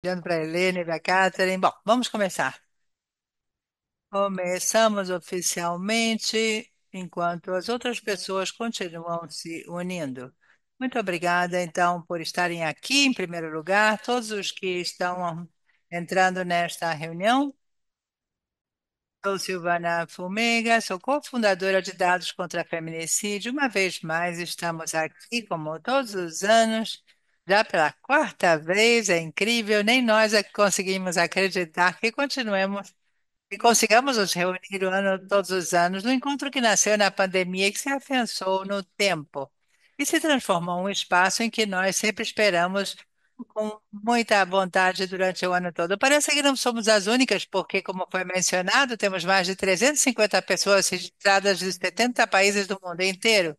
Olhando para a Helene e para a Catherine. Bom, vamos começar. Começamos oficialmente enquanto as outras pessoas continuam se unindo. Muito obrigada, então, por estarem aqui, em primeiro lugar, todos os que estão entrando nesta reunião. Sou Silvana Fumega, sou cofundadora de Dados contra Feminicídio. Uma vez mais, estamos aqui, como todos os anos, já pela quarta vez. É incrível, nem nós é que conseguimos acreditar que continuemos e consigamos nos reunir todos os anos, no encontro que nasceu na pandemia e que se afiançou no tempo e se transformou em um espaço em que nós sempre esperamos com muita vontade durante o ano todo. Parece que não somos as únicas, porque, como foi mencionado, temos mais de 350 pessoas registradas de 70 países do mundo inteiro,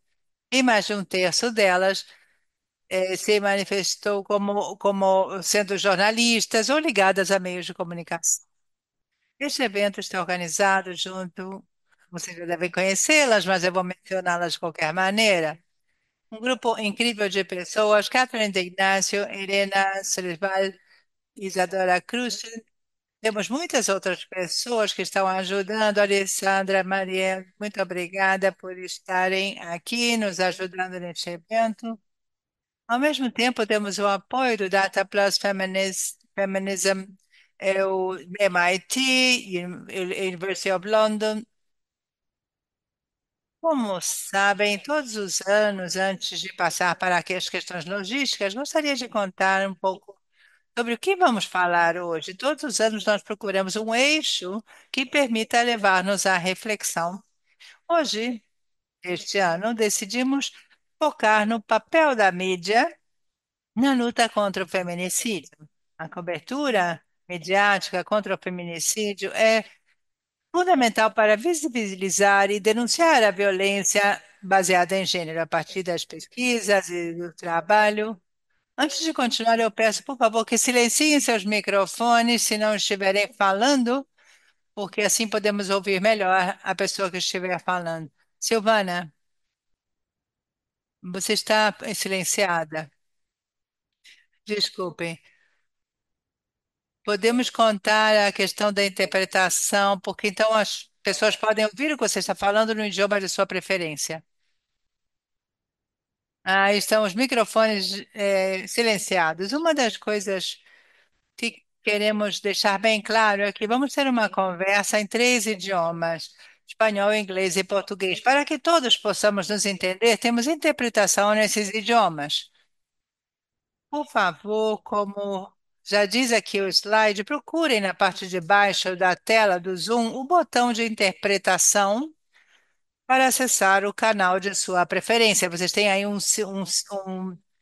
e mais de um terço delas se manifestou como sendo jornalistas ou ligadas a meios de comunicação. Este evento está organizado junto, vocês já devem conhecê-las, mas eu vou mencioná-las de qualquer maneira. Um grupo incrível de pessoas, Catherine de Ignacio, Helena Solival, Isadora Cruz. Temos muitas outras pessoas que estão ajudando. Alessandra, Maria, muito obrigada por estarem aqui nos ajudando neste evento. Ao mesmo tempo, temos o apoio do Data Plus Feminism, o MIT, University of London. Como sabem, todos os anos, antes de passar para aqui as questões logísticas, gostaria de contar um pouco sobre o que vamos falar hoje. Todos os anos nós procuramos um eixo que permita levar-nos à reflexão. Hoje, este ano, decidimos focar no papel da mídia na luta contra o feminicídio. A cobertura mediática contra o feminicídio é fundamental para visibilizar e denunciar a violência baseada em gênero a partir das pesquisas e do trabalho. Antes de continuar, eu peço, por favor, que silenciem seus microfones se não estiverem falando, porque assim podemos ouvir melhor a pessoa que estiver falando. Silvana, você está silenciada. Desculpe. Podemos contar a questão da interpretação, porque então as pessoas podem ouvir o que você está falando no idioma de sua preferência. Ah, estão os microfones silenciados. Uma das coisas que queremos deixar bem claro é que vamos ter uma conversa em três idiomas: espanhol, inglês e português. Para que todos possamos nos entender, temos interpretação nesses idiomas. Por favor, como já diz aqui o slide, procurem na parte de baixo da tela do Zoom o botão de interpretação para acessar o canal de sua preferência. Vocês têm aí um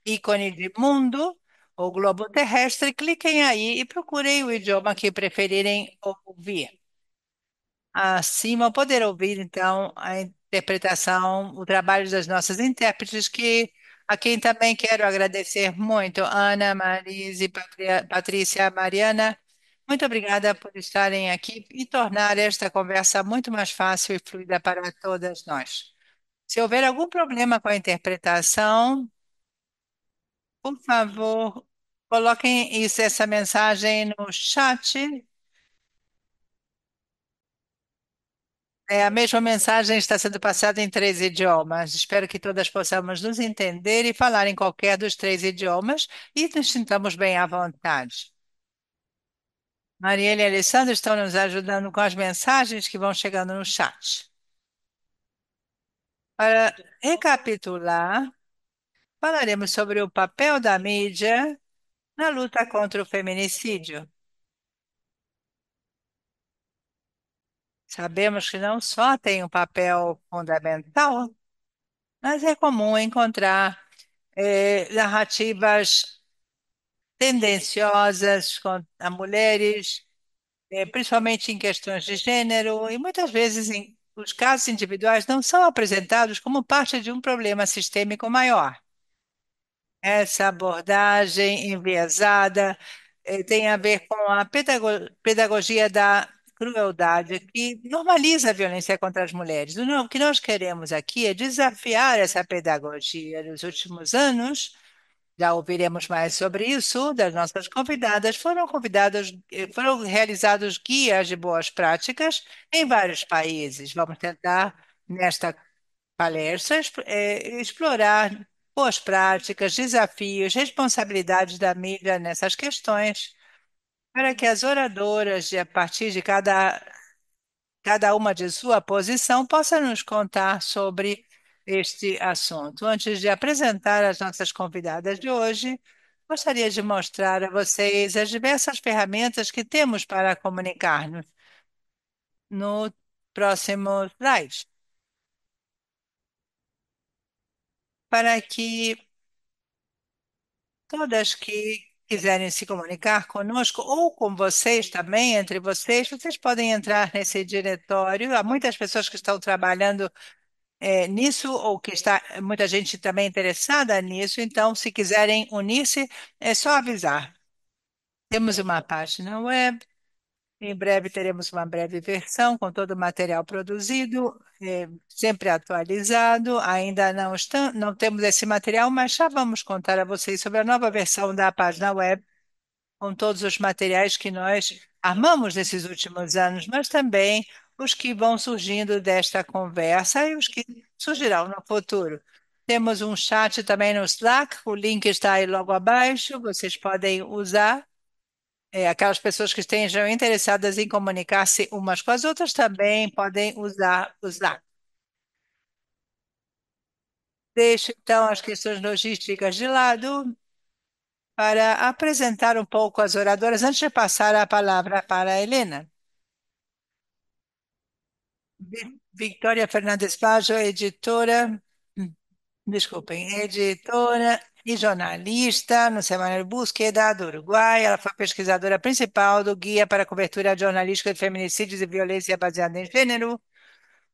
ícone de mundo ou globo terrestre, cliquem aí e procurem o idioma que preferirem ouvir. Assim, vão poder ouvir, então, a interpretação, o trabalho das nossas intérpretes, que a quem também quero agradecer muito, Ana, Marise, Patrícia, Mariana. Muito obrigada por estarem aqui e tornar esta conversa muito mais fácil e fluida para todas nós. Se houver algum problema com a interpretação, por favor, coloquem essa mensagem no chat. A mesma mensagem está sendo passada em três idiomas. Espero que todas possamos nos entender e falar em qualquer dos três idiomas e nos sintamos bem à vontade. Marielle e Alessandra estão nos ajudando com as mensagens que vão chegando no chat. Para recapitular, falaremos sobre o papel da mídia na luta contra o feminicídio. Sabemos que não só tem um papel fundamental, mas é comum encontrar narrativas tendenciosas contra mulheres, principalmente em questões de gênero, e muitas vezes os casos individuais não são apresentados como parte de um problema sistêmico maior. Essa abordagem enviesada tem a ver com a pedagogia da crueldade, que normaliza a violência contra as mulheres. O que nós queremos aqui é desafiar essa pedagogia. Nos últimos anos, Já ouviremos mais sobre isso das nossas convidadas. Foram realizados guias de boas práticas em vários países. Vamos tentar, nesta palestra, explorar boas práticas, desafios, responsabilidades da mídia nessas questões, para que as oradoras, a partir de cada uma de sua posição, possa nos contar sobre este assunto. Antes de apresentar as nossas convidadas de hoje, gostaria de mostrar a vocês as diversas ferramentas que temos para comunicar-nos. No próximo slide, para que todas que quiserem se comunicar conosco ou com vocês também, entre vocês, vocês podem entrar nesse diretório. Há muitas pessoas que estão trabalhando nisso ou que está muita gente também interessada nisso. Então, se quiserem unir-se, é só avisar. Temos uma página web. Em breve teremos uma breve versão com todo o material produzido, sempre atualizado. Ainda não temos esse material, mas já vamos contar a vocês sobre a nova versão da página web, com todos os materiais que nós armamos nesses últimos anos, mas também os que vão surgindo desta conversa e os que surgirão no futuro. Temos um chat também no Slack, o link está aí logo abaixo, vocês podem usar. Aquelas pessoas que estejam interessadas em comunicar-se umas com as outras também podem usar o Slack. Deixo então as questões logísticas de lado para apresentar um pouco as oradoras antes de passar a palavra para a Helena. Victoria Fernandes Baggio, editora, desculpem, editora e jornalista no Semanário Búsqueda do Uruguai. Ela foi pesquisadora principal do Guia para a Cobertura Jornalística de Feminicídios e Violência Baseada em Gênero.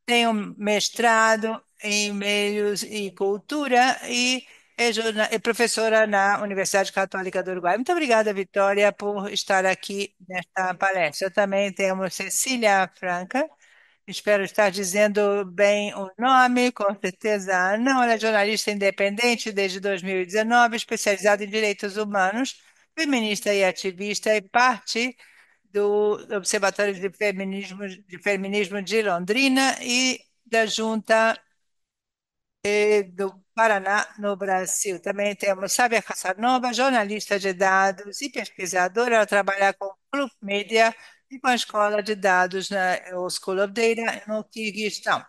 Tem um mestrado em Meios e Cultura e é professora na Universidade Católica do Uruguai. Muito obrigada, Vitória, por estar aqui nesta palestra. Também temos Cecília Franca. Espero estar dizendo bem o nome, com certeza não. Ela é jornalista independente desde 2019, especializada em direitos humanos, feminista e ativista, e parte do Observatório de Feminismo de Londrina e da Junta do Paraná, no Brasil. Também temos Sábia Casanova, jornalista de dados e pesquisadora. Ela trabalha com o Club Media e com a Escola de Dados na o School of Data no Quirguistão.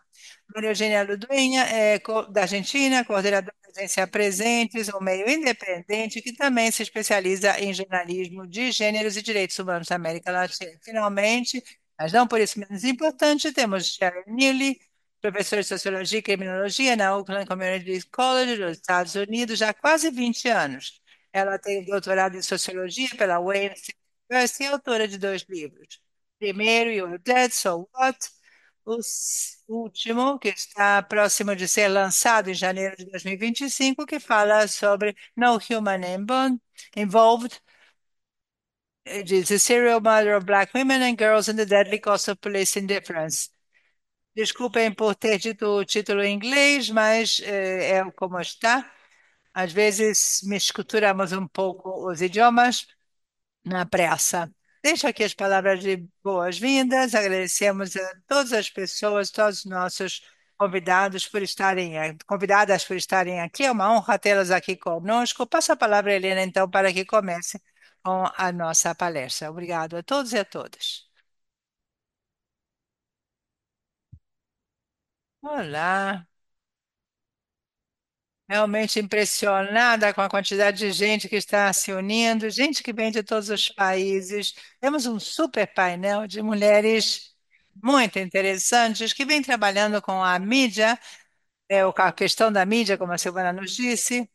Maria Eugênia Luduenha é da Argentina, coordenadora da agência Presentes, um meio independente que também se especializa em jornalismo de gêneros e direitos humanos da América Latina. Finalmente, mas não por isso menos importante, temos Sharon Neely, professor de Sociologia e Criminologia na Oakland Community College dos Estados Unidos já há quase 20 anos. Ela tem doutorado em Sociologia pela Wayne State University e é autora de 2 livros. Primeiro, You're Dead, So What? Último, que está próximo de ser lançado em janeiro de 2025, que fala sobre No Human Involved, diz The Serial Murder of Black Women and Girls and the Deadly Cost of Police Indifference. Desculpem por ter dito o título em inglês, mas é como está. Às vezes misturamos um pouco os idiomas na pressa. Deixo aqui as palavras de boas-vindas. Agradecemos a todas as pessoas, todos os nossos convidadas por estarem aqui. É uma honra tê-las aqui conosco. Passo a palavra a Helena, então, para que comece com a nossa palestra. Obrigado a todos e a todas. Olá. Realmente impressionada com a quantidade de gente que está se unindo, gente que vem de todos os países. Temos um super painel de mulheres muito interessantes que vêm trabalhando com a mídia, a questão da mídia, como a Silvana nos disse.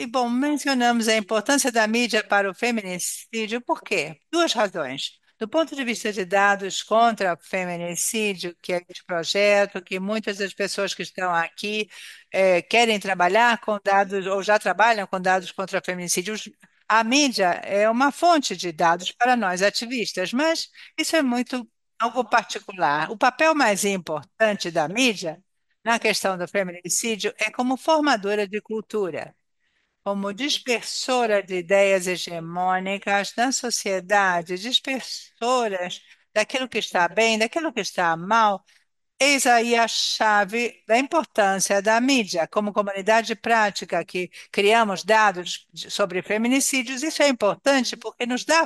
Bom, mencionamos a importância da mídia para o feminicídio, por quê? Duas razões. Do ponto de vista de dados contra o feminicídio, que é este projeto, que muitas das pessoas que estão aqui querem trabalhar com dados ou já trabalham com dados contra feminicídios, a mídia é uma fonte de dados para nós ativistas, mas isso é muito algo particular. O papel mais importante da mídia na questão do feminicídio é como formadora de cultura. como dispersora de ideias hegemônicas na sociedade, dispersoras daquilo que está bem, daquilo que está mal. Eis aí a chave da importância da mídia. Como comunidade prática que criamos dados sobre feminicídios, isso é importante porque nos dá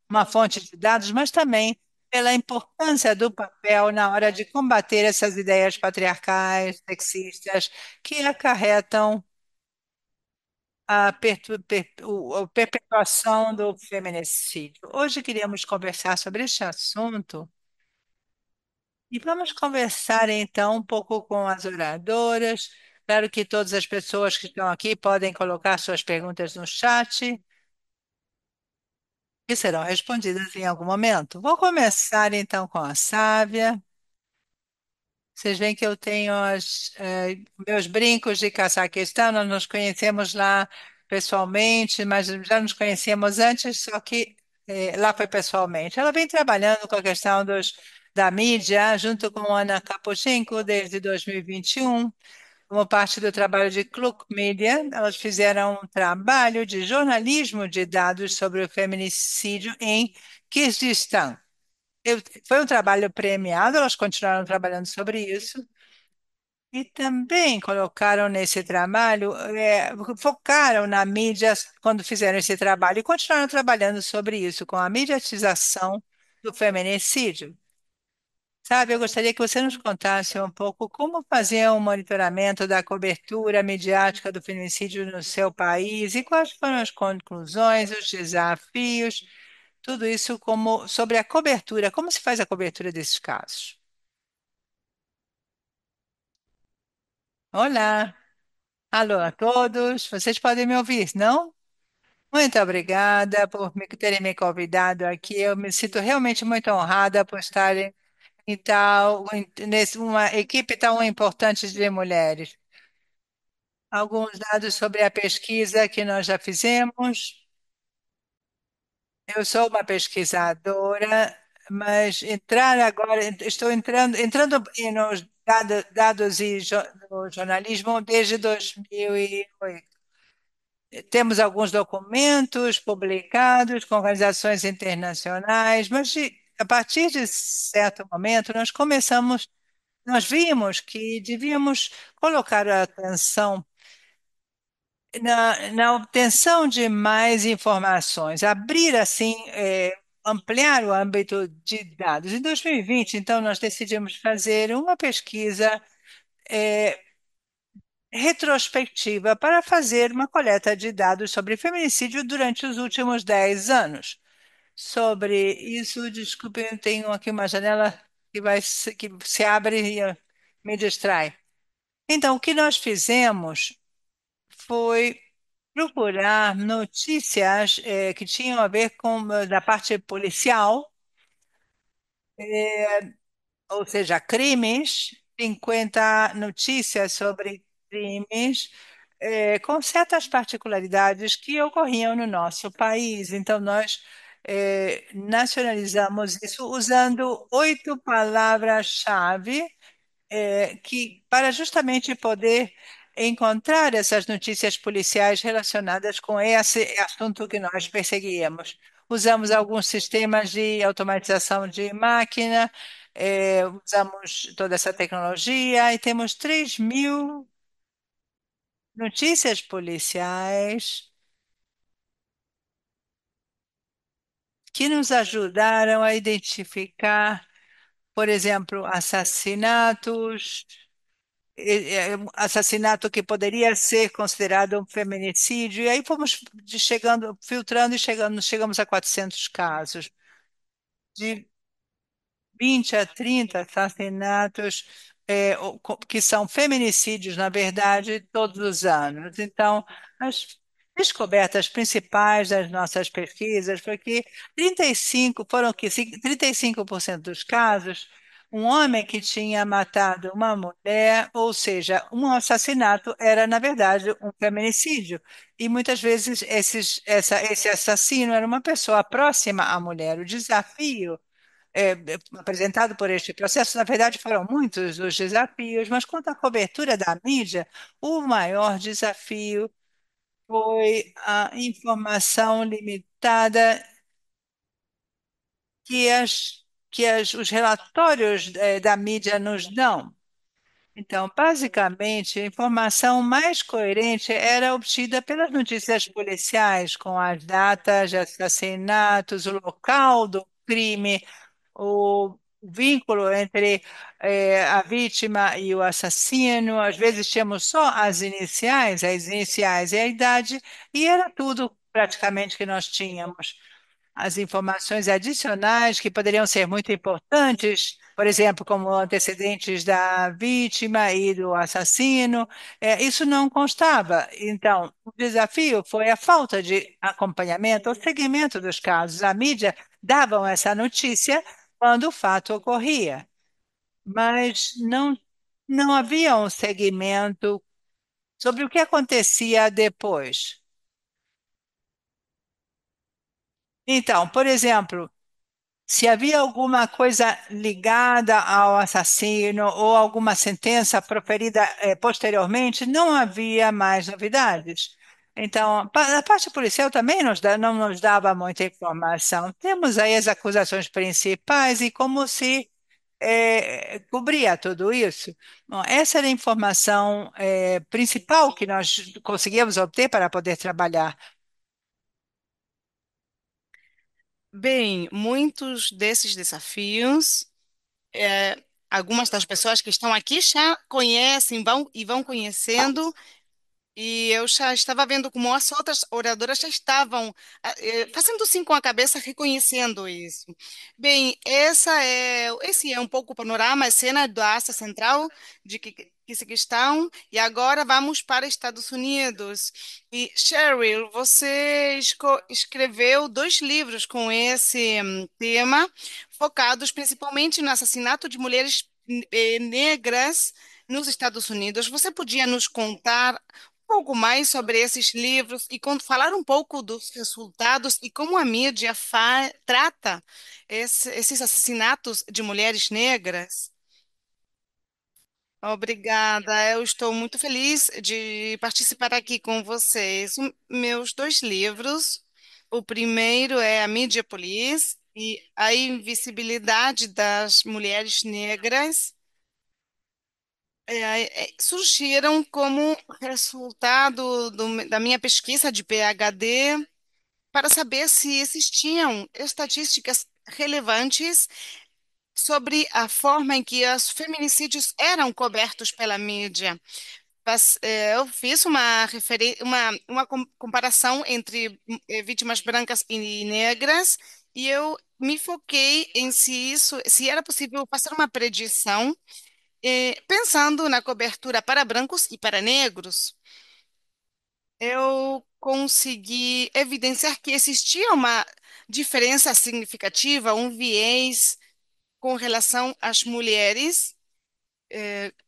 uma fonte de dados, mas também pela importância do papel na hora de combater essas ideias patriarcais, sexistas, que acarretam a perpetuação do feminicídio. Hoje queríamos conversar sobre este assunto e vamos conversar então um pouco com as oradoras. Claro que todas as pessoas que estão aqui podem colocar suas perguntas no chat e serão respondidas em algum momento. Vou começar então com a Sávia. Vocês veem que eu tenho meus brincos de Cazaquistão, nós nos conhecemos lá pessoalmente, mas já nos conhecíamos antes, só que lá foi pessoalmente. Ela vem trabalhando com a questão da mídia, junto com Ana Capuchinco, desde 2021, como parte do trabalho de Kluk Media. Elas fizeram um trabalho de jornalismo de dados sobre o feminicídio em Quirguistão. Foi um trabalho premiado, elas continuaram trabalhando sobre isso. E também colocaram nesse trabalho, focaram na mídia quando fizeram esse trabalho e continuaram trabalhando sobre isso, com a mediatização do feminicídio. Sabe, eu gostaria que você nos contasse um pouco como fazer um monitoramento da cobertura midiática do feminicídio no seu país e quais foram as conclusões, os desafios, tudo isso como sobre a cobertura, como se faz a cobertura desses casos. Olá, alô a todos, vocês podem me ouvir, não? Muito obrigada por terem me convidado aqui. Eu me sinto realmente muito honrada por estarem nesse uma equipe tão importante de mulheres. Alguns dados sobre a pesquisa que nós já fizemos. Eu sou uma pesquisadora, mas entrar agora, estou entrando nos dados e no jornalismo desde 2008. Temos alguns documentos publicados com organizações internacionais, mas a partir de certo momento nós vimos que devíamos colocar a atenção na obtenção de mais informações, abrir assim, ampliar o âmbito de dados. Em 2020, então, nós decidimos fazer uma pesquisa eh, retrospectiva para fazer uma coleta de dados sobre feminicídio durante os últimos 10 anos. Sobre isso, desculpe, eu tenho aqui uma janela que se abre e me distrai. Então, o que nós fizemos foi procurar notícias que tinham a ver com da parte policial, ou seja, crimes, 50 notícias sobre crimes com certas particularidades que ocorriam no nosso país. Então, nós nacionalizamos isso usando 8 palavras-chave que para justamente poder encontrar essas notícias policiais relacionadas com esse assunto que nós perseguíamos. Usamos alguns sistemas de automatização de máquina, usamos toda essa tecnologia e temos 3.000 notícias policiais que nos ajudaram a identificar, por exemplo, assassinatos, assassinato que poderia ser considerado um feminicídio, e aí fomos chegando, filtrando e chegamos a 400 casos. De 20 a 30 assassinatos que são feminicídios, na verdade, todos os anos. Então, as descobertas principais das nossas pesquisas foi que 35% dos casos, um homem que tinha matado uma mulher, ou seja, um assassinato era, na verdade, um feminicídio. E muitas vezes esse assassino era uma pessoa próxima à mulher. O desafio apresentado por este processo, na verdade, foram muitos os desafios, mas quanto à cobertura da mídia, o maior desafio foi a informação limitada que, os relatórios da mídia nos dão. Então, basicamente, a informação mais coerente era obtida pelas notícias policiais, com as datas de assassinatos, o local do crime, o vínculo entre a vítima e o assassino. Às vezes tínhamos só as iniciais e a idade, e era tudo praticamente que nós tínhamos. As informações adicionais que poderiam ser muito importantes, por exemplo, como antecedentes da vítima e do assassino, isso não constava. Então, o desafio foi a falta de acompanhamento ou seguimento dos casos. A mídia davam essa notícia quando o fato ocorria, mas não havia um segmento sobre o que acontecia depois. Então, por exemplo, se havia alguma coisa ligada ao assassino ou alguma sentença proferida posteriormente, não havia mais novidades. Então, a parte policial também não nos dava muita informação. Temos aí as acusações principais e como se cobria tudo isso. Bom, essa era a informação principal que nós conseguíamos obter para poder trabalhar. Bem, muitos desses desafios, é, algumas das pessoas que estão aqui já conhecem, vão conhecendo. E eu já estava vendo como as outras oradoras já estavam fazendo sim com a cabeça, reconhecendo isso. Bem, esse é um pouco o panorama, a cena da Ásia Central de Quequequistão, e agora vamos para Estados Unidos. E Cheryl, você escreveu dois livros com esse tema, focados principalmente no assassinato de mulheres negras nos Estados Unidos. Você podia nos contar um pouco mais sobre esses livros e falar um pouco dos resultados e como a mídia trata esses assassinatos de mulheres negras? Obrigada, eu estou muito feliz de participar aqui com vocês. Meus dois livros, o primeiro é A Mídia Police e a Invisibilidade das Mulheres Negras. Surgiram como resultado da minha pesquisa de PhD para saber se existiam estatísticas relevantes sobre a forma em que os feminicídios eram cobertos pela mídia. Eu fiz uma comparação entre vítimas brancas e negras e eu me foquei em se era possível fazer uma predição pensando na cobertura para brancos e para negros. Eu consegui evidenciar que existia uma diferença significativa, um viés com relação às mulheres,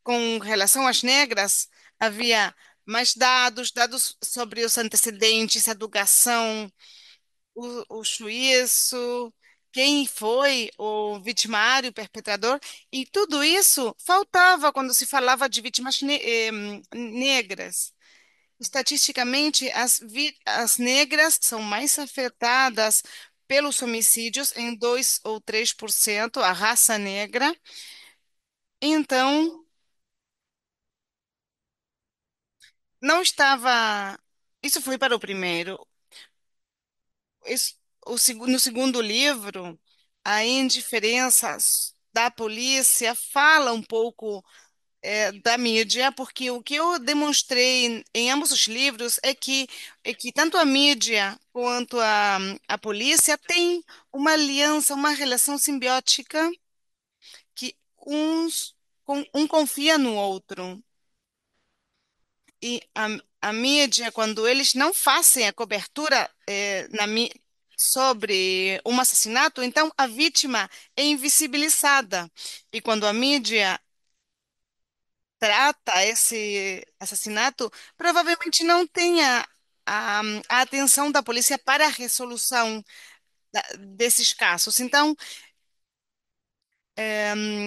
com relação às negras, havia mais dados sobre os antecedentes, a educação, o juízo, quem foi o vitimário, o perpetrador, e tudo isso faltava quando se falava de vítimas negras. Estatisticamente, as negras são mais afetadas pelos homicídios em 2 ou 3%, a raça negra. Então, não estava. Isso foi para o primeiro. Isso- no segundo livro, a indiferença da polícia fala um pouco da mídia, porque o que eu demonstrei em ambos os livros é que tanto a mídia quanto a polícia têm uma aliança, uma relação simbiótica que um confia no outro. E a mídia, quando eles não fazem a cobertura sobre um assassinato, então a vítima é invisibilizada. E quando a mídia trata esse assassinato, provavelmente não tenha a atenção da polícia para a resolução desses casos. Então,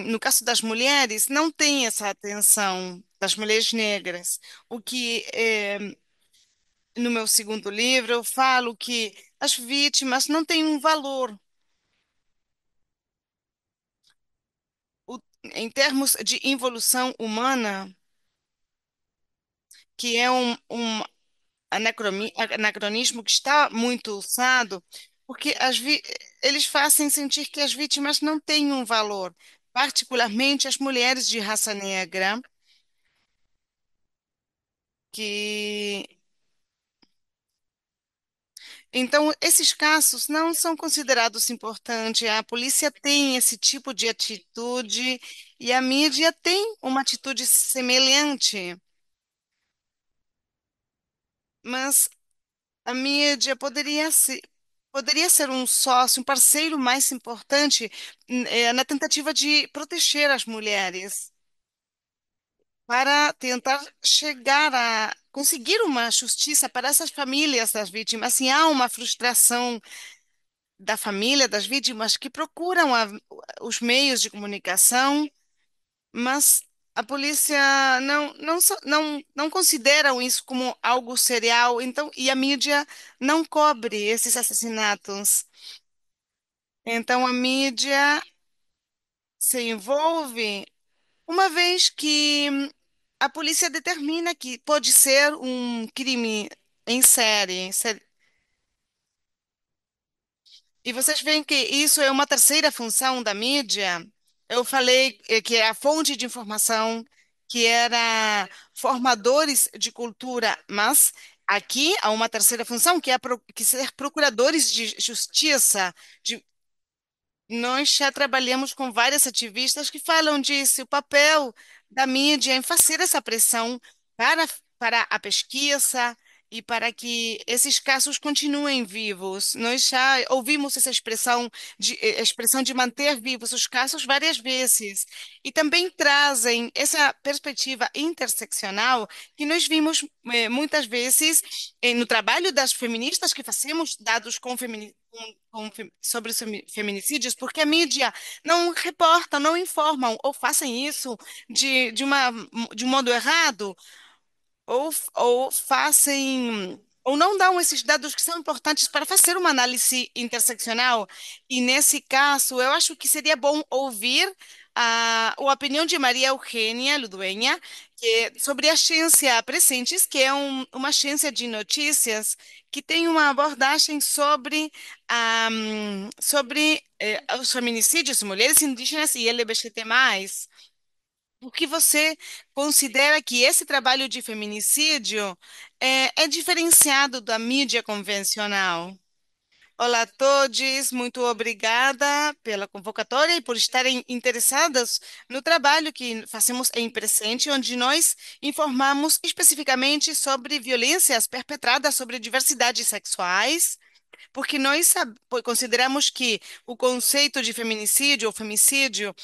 no caso das mulheres, não tem essa atenção das mulheres negras, o que no meu segundo livro, eu falo que as vítimas não têm um valor. O- Em termos de involução humana, que é um anacronismo que está muito usado, porque eles fazem sentir que as vítimas não têm um valor, particularmente as mulheres de raça negra, que então esses casos não são considerados importantes. A polícia tem esse tipo de atitude e a mídia tem uma atitude semelhante, mas a mídia poderia ser um sócio, um parceiro mais importante na tentativa de proteger as mulheres, para tentar chegar a conseguir uma justiça para essas famílias das vítimas. Assim, há uma frustração da família das vítimas que procuram os meios de comunicação, mas a polícia não consideram isso como algo serial, então, e a mídia não cobre esses assassinatos. Então, a mídia se envolve uma vez que a polícia determina que pode ser um crime em série. E vocês veem que isso é uma terceira função da mídia. Eu falei que é a fonte de informação, que era formadores de cultura, mas aqui há uma terceira função, que é que ser procuradores de justiça, de nós já trabalhamos com várias ativistas que falam disso. O papel da mídia em fazer essa pressão para, para a pesquisa e para que esses casos continuem vivos. Nós já ouvimos essa expressão de manter vivos os casos várias vezes. E também trazem essa perspectiva interseccional que nós vimos muitas vezes no trabalho das feministas que fazemos dados sobre os feminicídios, porque a mídia não reporta, não informam, ou fazem isso de um modo errado, ou fazem, ou não dão esses dados que são importantes para fazer uma análise interseccional. E nesse caso, eu acho que seria bom ouvir a opinião de Maria Eugênia Ludueña, sobre a Agência Presentes, que é uma agência de notícias que tem uma abordagem sobre os feminicídios, mulheres indígenas e LGBTI+. O que você considera que esse trabalho de feminicídio é diferenciado da mídia convencional? Olá a todos, muito obrigada pela convocatória e por estarem interessadas no trabalho que fazemos em Presente, onde nós informamos especificamente sobre violências perpetradas sobre diversidades sexuais, porque nós consideramos que o conceito de feminicídio ou femicídio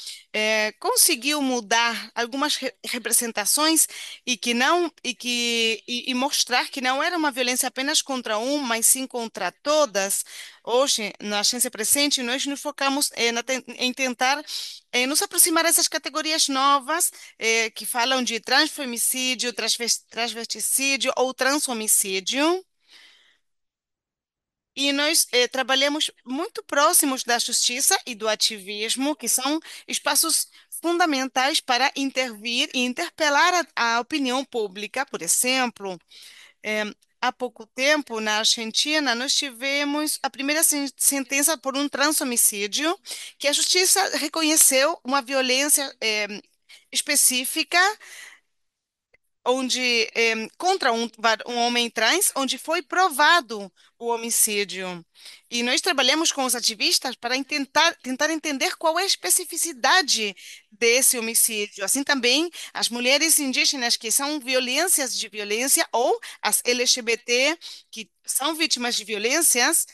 conseguiu mudar algumas representações e mostrar que não era uma violência apenas contra um, mas sim contra todas. Hoje, na Ciência Presente, nós nos focamos em tentar nos aproximar dessas categorias novas que falam de transfemicídio, transvesticídio ou transhomicídio. E nós trabalhamos muito próximos da justiça e do ativismo, que são espaços fundamentais para intervir e interpelar a opinião pública. Por exemplo, eh, há pouco tempo, na Argentina, nós tivemos a primeira sentença por um transhomicídio, que a justiça reconheceu uma violência específica contra um homem trans, onde foi provado o homicídio. E nós trabalhamos com os ativistas para tentar entender qual é a especificidade desse homicídio. Assim também as mulheres indígenas que são violências de violência ou as LGBT que são vítimas de violências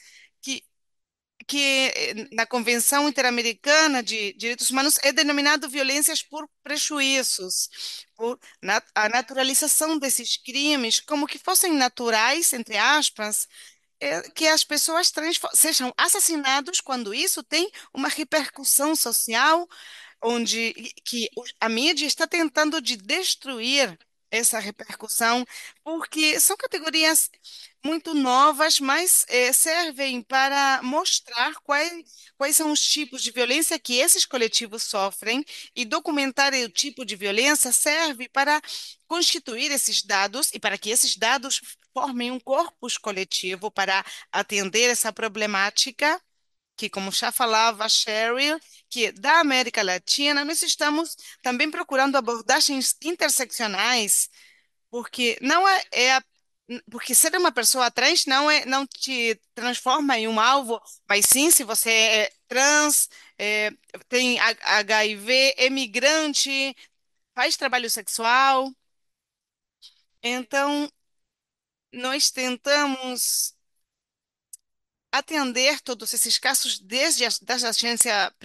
que na Convenção Interamericana de Direitos Humanos é denominado violências por prejuízos, a naturalização desses crimes como que fossem naturais, entre aspas, que as pessoas trans sejam assassinadas quando isso tem uma repercussão social, onde a mídia está tentando de destruir. essa repercussão, porque são categorias muito novas, mas servem para mostrar quais são os tipos de violência que esses coletivos sofrem, e documentar o tipo de violência serve para constituir esses dados e para que esses dados formem um corpus coletivo para atender essa problemática que, como já falava Cheryl, que da América Latina nós estamos também procurando abordagens interseccionais, porque não porque ser uma pessoa trans não te transforma em um alvo, mas sim se você é trans, é, tem HIV, é migrante, faz trabalho sexual. Então, nós tentamos atender todos esses casos desde da agência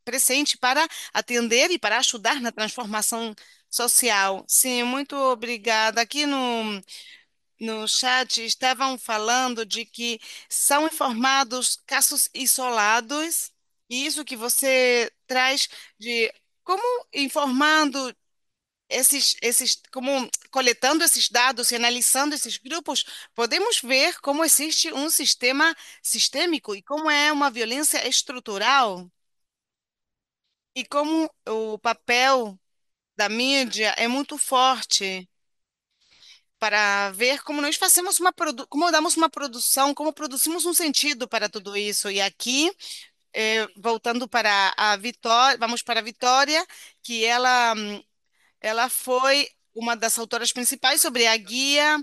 presente para atender e para ajudar na transformação social. Sim, muito obrigada. Aqui no chat estavam falando de que são informados casos isolados, e isso que você traz de como informando como coletando esses dados e analisando esses grupos, podemos ver como existe um sistema sistêmico e como é uma violência estrutural e como o papel da mídia é muito forte para ver como nós fazemos como damos uma produção, como produzimos um sentido para tudo isso. E aqui, voltando para a Vitória, vamos para a Vitória, que ela foi uma das autoras principais sobre a guia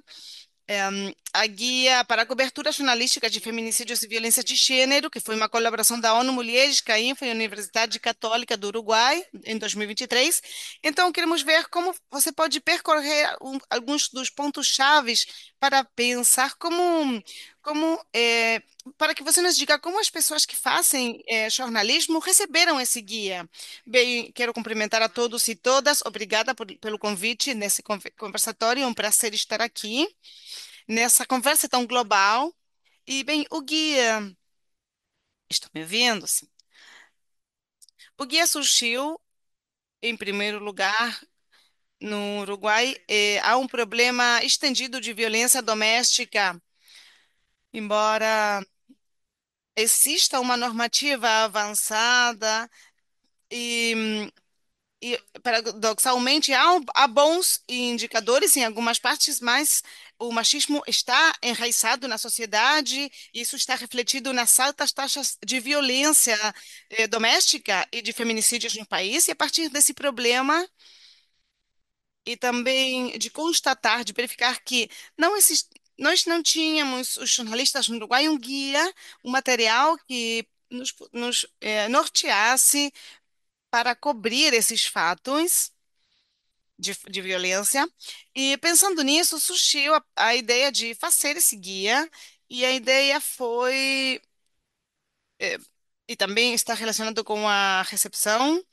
para a cobertura jornalística de feminicídios e violência de gênero, que foi uma colaboração da ONU Mulheres, CAINFA e Universidade Católica do Uruguai, em 2023. Então, queremos ver como você pode percorrer alguns dos pontos chaves para pensar para que você nos diga como as pessoas que fazem jornalismo receberam esse guia. Bem, quero cumprimentar a todos e todas. Obrigada pelo convite nesse conversatório. É um prazer estar aqui nessa conversa tão global. E, bem, o guia, estão me ouvindo? Sim. O guia surgiu, em primeiro lugar, no Uruguai. Há um problema estendido de violência doméstica, embora exista uma normativa avançada e paradoxalmente, há bons indicadores em algumas partes, mas o machismo está enraizado na sociedade, e isso está refletido nas altas taxas de violência doméstica e de feminicídios no país. E a partir desse problema, e também de constatar, de verificar que nós não tínhamos, os jornalistas no Uruguai, um guia, um material que nos norteasse para cobrir esses fatos de violência. E pensando nisso, surgiu a ideia de fazer esse guia, e a ideia foi, e também está relacionado com a recepção,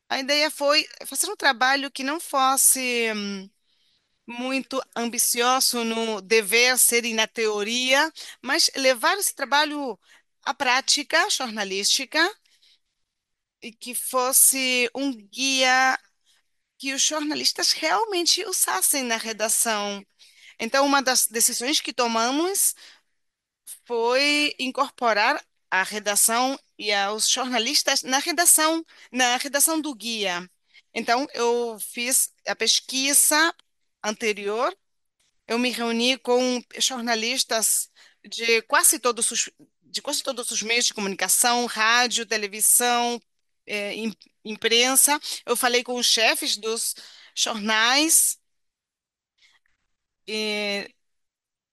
a ideia foi fazer um trabalho que não fosse muito ambicioso no dever ser e na teoria, mas levar esse trabalho à prática jornalística, e que fosse um guia que os jornalistas realmente usassem na redação. Então, uma das decisões que tomamos foi incorporar a redação e os jornalistas na redação do guia. Então, eu fiz a pesquisa anterior, eu me reuni com jornalistas de de quase todos os meios de comunicação, rádio, televisão, imprensa. Eu falei com os chefes dos jornais,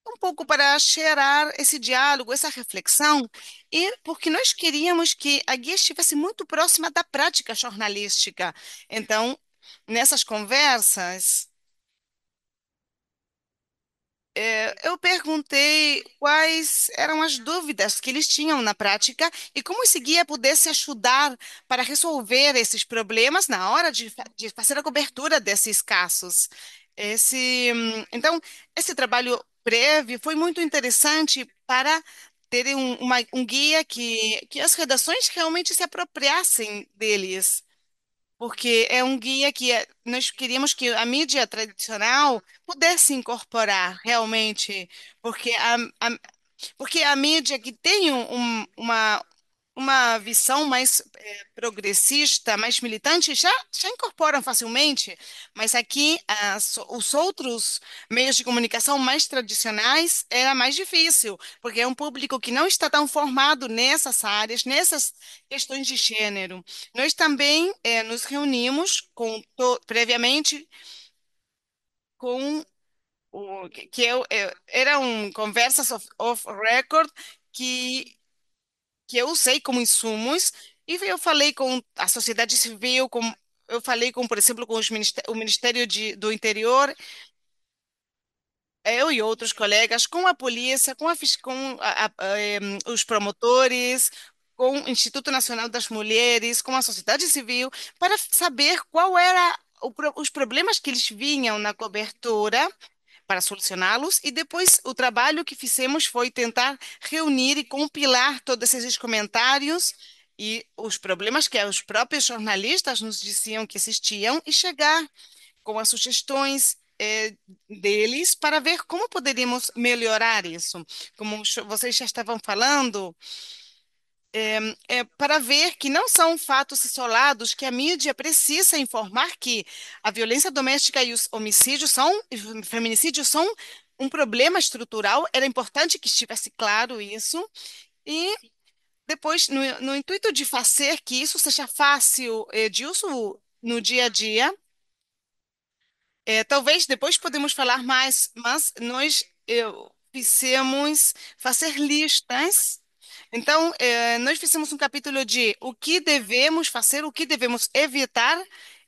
um pouco para gerar esse diálogo, essa reflexão, e porque nós queríamos que a guia estivesse muito próxima da prática jornalística. Então, nessas conversas, eu perguntei quais eram as dúvidas que eles tinham na prática e como esse guia pudesse ajudar para resolver esses problemas na hora de fazer a cobertura desses casos. Então, esse trabalho prévio foi muito interessante para ter um guia que as redações realmente se apropriassem deles. porque é um guia que nós queríamos que a mídia tradicional pudesse incorporar realmente, porque porque a mídia que tem uma visão mais progressista, mais militante, já incorporam facilmente, mas aqui os outros meios de comunicação mais tradicionais era mais difícil, porque é um público que não está tão formado nessas áreas, nessas questões de gênero. Nós também nos reunimos previamente com eram conversas off record que eu usei como insumos e eu falei com a sociedade civil, eu falei com, por exemplo, com o Ministério do Interior, eu e outros colegas, com a polícia, com os promotores, com o Instituto Nacional das Mulheres, com a sociedade civil, para saber qual era os problemas que eles vinham na cobertura para solucioná-los, e depois o trabalho que fizemos foi tentar reunir e compilar todos esses comentários e os problemas que os próprios jornalistas nos diziam que existiam e chegar com as sugestões deles para ver como poderíamos melhorar isso. Como vocês já estavam falando, para ver que não são fatos isolados, que a mídia precisa informar que a violência doméstica e os homicídios e os feminicídios são um problema estrutural. Era importante que estivesse claro isso. E depois, no intuito de fazer que isso seja fácil de uso no dia a dia, talvez depois podemos falar mais, mas nós fizemos fazer listas. Então, nós fizemos um capítulo de o que devemos fazer, o que devemos evitar,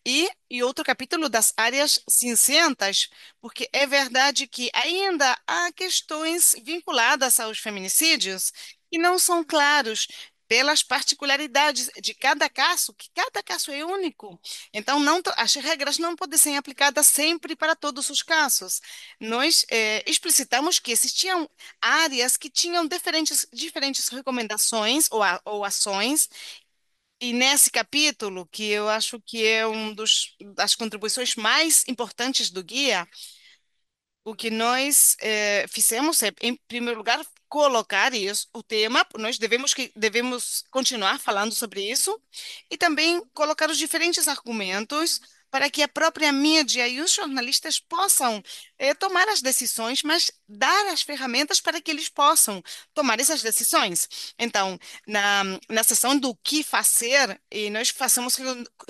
e outro capítulo das áreas cinzentas, porque é verdade que ainda há questões vinculadas aos feminicídios que não são claros pelas particularidades de cada caso, que cada caso é único. Então, as regras não podem ser aplicadas sempre para todos os casos. Nós explicitamos que existiam áreas que tinham diferentes recomendações ou ações, e nesse capítulo, que eu acho que é das contribuições mais importantes do guia, o que nós fizemos é, em primeiro lugar, colocar isso, o tema, nós devemos continuar falando sobre isso, e também colocar os diferentes argumentos para que a própria mídia e os jornalistas possam tomar as decisões, mas dar as ferramentas para que eles possam tomar essas decisões. Então, na seção do que fazer, e nós fazemos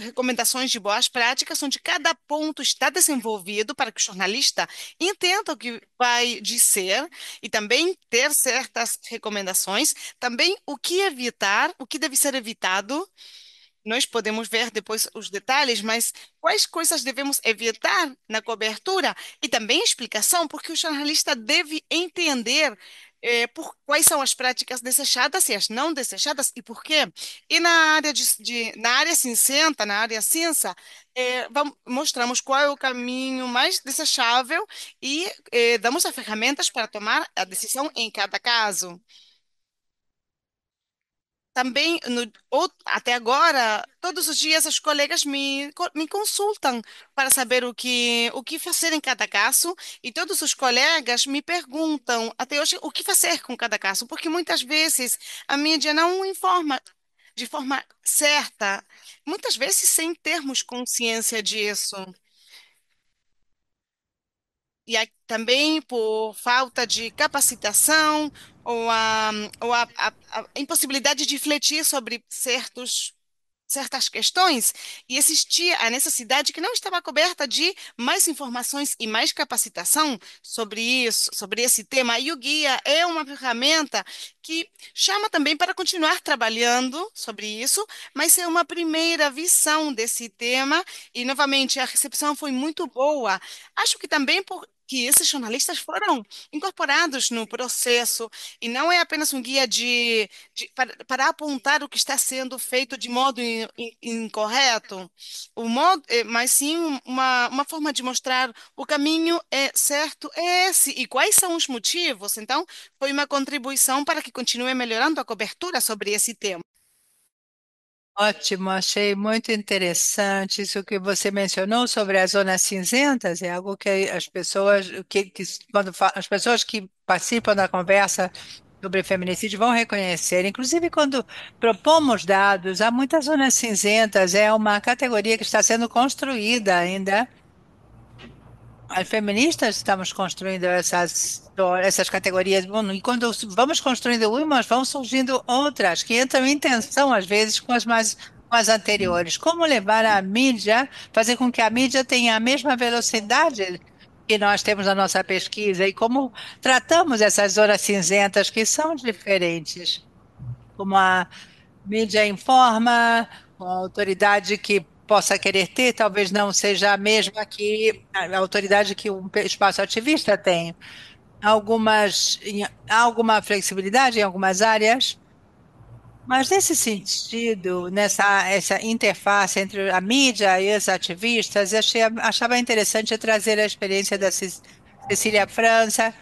recomendações de boas práticas, onde cada ponto está desenvolvido para que o jornalista entenda o que vai dizer e também ter certas recomendações, também o que evitar, o que deve ser evitado. Nós podemos ver depois os detalhes, mas quais coisas devemos evitar na cobertura e também explicação, porque o jornalista deve entender quais são as práticas desejadas e as não desejadas e por quê. E na área cinzenta, na área cinza, mostramos qual é o caminho mais desejável e damos as ferramentas para tomar a decisão em cada caso. Também, até agora, todos os dias os colegas me consultam para saber o que fazer em cada caso, e todos os colegas me perguntam, até hoje, o que fazer com cada caso, porque muitas vezes a mídia não informa de forma certa, muitas vezes sem termos consciência disso. E também por falta de capacitação ou a impossibilidade de refletir sobre certas questões, e existia a necessidade que não estava coberta de mais informações e mais capacitação sobre isso, sobre esse tema. E o guia é uma ferramenta que chama também para continuar trabalhando sobre isso, mas é uma primeira visão desse tema, e novamente a recepção foi muito boa. Acho que também que esses jornalistas foram incorporados no processo, e não é apenas um guia para apontar o que está sendo feito de modo incorreto, mas sim uma forma de mostrar o caminho é certo, é esse, e quais são os motivos. Então, foi uma contribuição para que continue melhorando a cobertura sobre esse tema. Ótimo, achei muito interessante isso que você mencionou sobre as zonas cinzentas. É algo que as pessoas as pessoas que participam da conversa sobre feminicídio vão reconhecer. Inclusive, quando propomos dados, há muitas zonas cinzentas. É uma categoria que está sendo construída ainda. As feministas estamos construindo essas categorias. Bom, e quando vamos construindo umas, vão surgindo outras que entram em tensão, às vezes, com as anteriores. Como levar a mídia, fazer com que a mídia tenha a mesma velocidade que nós temos na nossa pesquisa e como tratamos essas zonas cinzentas que são diferentes, como a mídia informa, com a autoridade que possa querer ter, talvez não seja a mesma que a autoridade que um espaço ativista tem. Há alguma flexibilidade em algumas áreas, mas nesse sentido, essa interface entre a mídia e os ativistas, achava interessante trazer a experiência da Cecília França,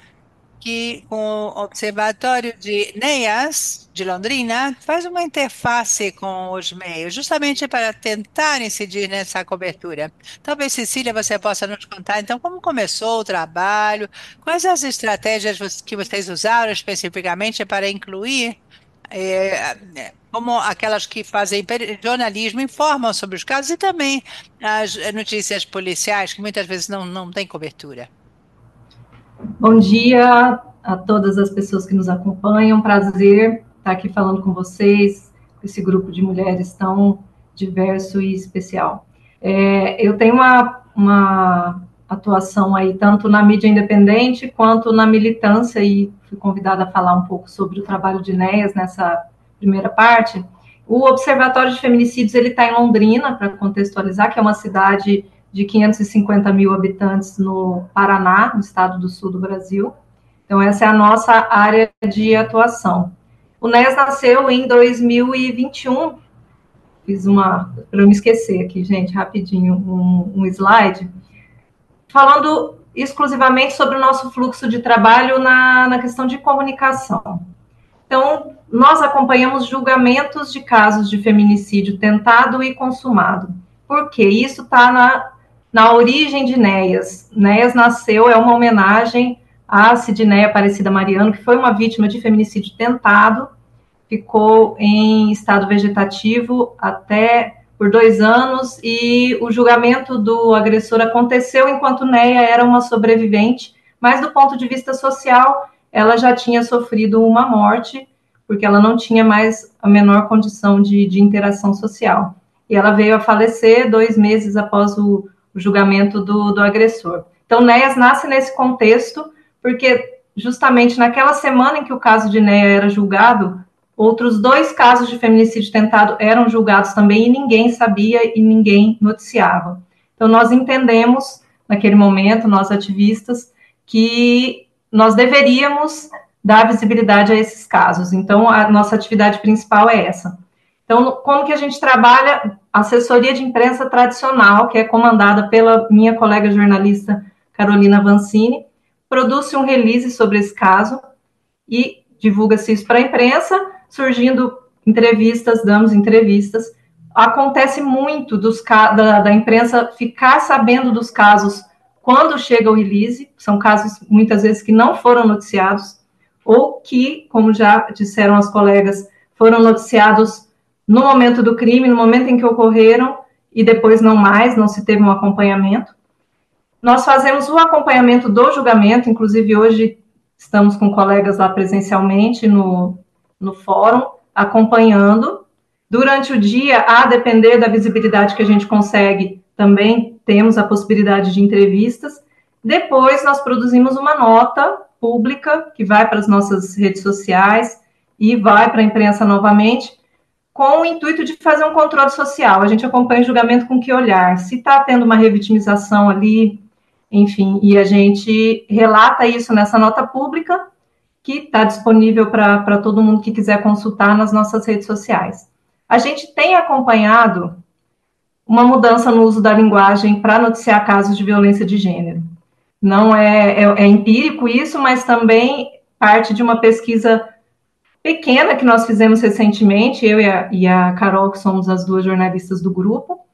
que com o Observatório de NEAS, de Londrina, faz uma interface com os meios, justamente para tentar incidir nessa cobertura. Talvez, Cecília, você possa nos contar, então, como começou o trabalho, quais as estratégias que vocês usaram especificamente para incluir, como aquelas que fazem jornalismo, informam sobre os casos e também as notícias policiais, que muitas vezes não têm cobertura. Bom dia a todas as pessoas que nos acompanham. Prazer estar aqui falando com vocês, com esse grupo de mulheres tão diverso e especial. Eu tenho uma atuação aí tanto na mídia independente quanto na militância e fui convidada a falar um pouco sobre o trabalho de NEAS nessa primeira parte. O Observatório de Feminicídios ele está em Londrina, para contextualizar, que é uma cidade de 550 mil habitantes no Paraná, no estado do sul do Brasil. Então, essa é a nossa área de atuação. O NES nasceu em 2021. Para não me esquecer aqui, gente, rapidinho, um slide, falando exclusivamente sobre o nosso fluxo de trabalho na questão de comunicação. Então, nós acompanhamos julgamentos de casos de feminicídio tentado e consumado. Por quê? Isso está na origem de NEAS. NEAS nasceu, é uma homenagem a Sidneia Aparecida Mariano, que foi uma vítima de feminicídio tentado, ficou em estado vegetativo até por 2 anos, e o julgamento do agressor aconteceu enquanto Neia era uma sobrevivente, mas do ponto de vista social, ela já tinha sofrido uma morte, porque ela não tinha mais a menor condição de interação social. E ela veio a falecer 2 meses após o julgamento do agressor. Então, Neas nasce nesse contexto, porque justamente naquela semana em que o caso de Neia era julgado, outros 2 casos de feminicídio tentado eram julgados também e ninguém sabia e ninguém noticiava. Então, nós entendemos, naquele momento, nós ativistas, que nós deveríamos dar visibilidade a esses casos. Então, a nossa atividade principal é essa. Então, como que a gente trabalha? Assessoria de imprensa tradicional, que é comandada pela minha colega jornalista Carolina Vancini, produz-se um release sobre esse caso e divulga-se isso para a imprensa, surgindo entrevistas, damos entrevistas. Acontece muito da imprensa ficar sabendo dos casos quando chega o release, são casos muitas vezes que não foram noticiados, ou que, como já disseram as colegas, foram noticiados no momento do crime, no momento em que ocorreram, e depois não mais, não se teve um acompanhamento. Nós fazemos o acompanhamento do julgamento, inclusive hoje estamos com colegas lá presencialmente no fórum, acompanhando. Durante o dia, a depender da visibilidade que a gente consegue, também temos a possibilidade de entrevistas. Depois, nós produzimos uma nota pública, que vai para as nossas redes sociais e vai para a imprensa novamente, com o intuito de fazer um controle social. A gente acompanha o julgamento com que olhar? Se está tendo uma revitimização ali, enfim, e a gente relata isso nessa nota pública, que está disponível para todo mundo que quiser consultar nas nossas redes sociais. A gente tem acompanhado uma mudança no uso da linguagem para noticiar casos de violência de gênero. Não é empírico isso, mas também parte de uma pesquisa pequena que nós fizemos recentemente, eu e a Carol, que somos as duas jornalistas do grupo,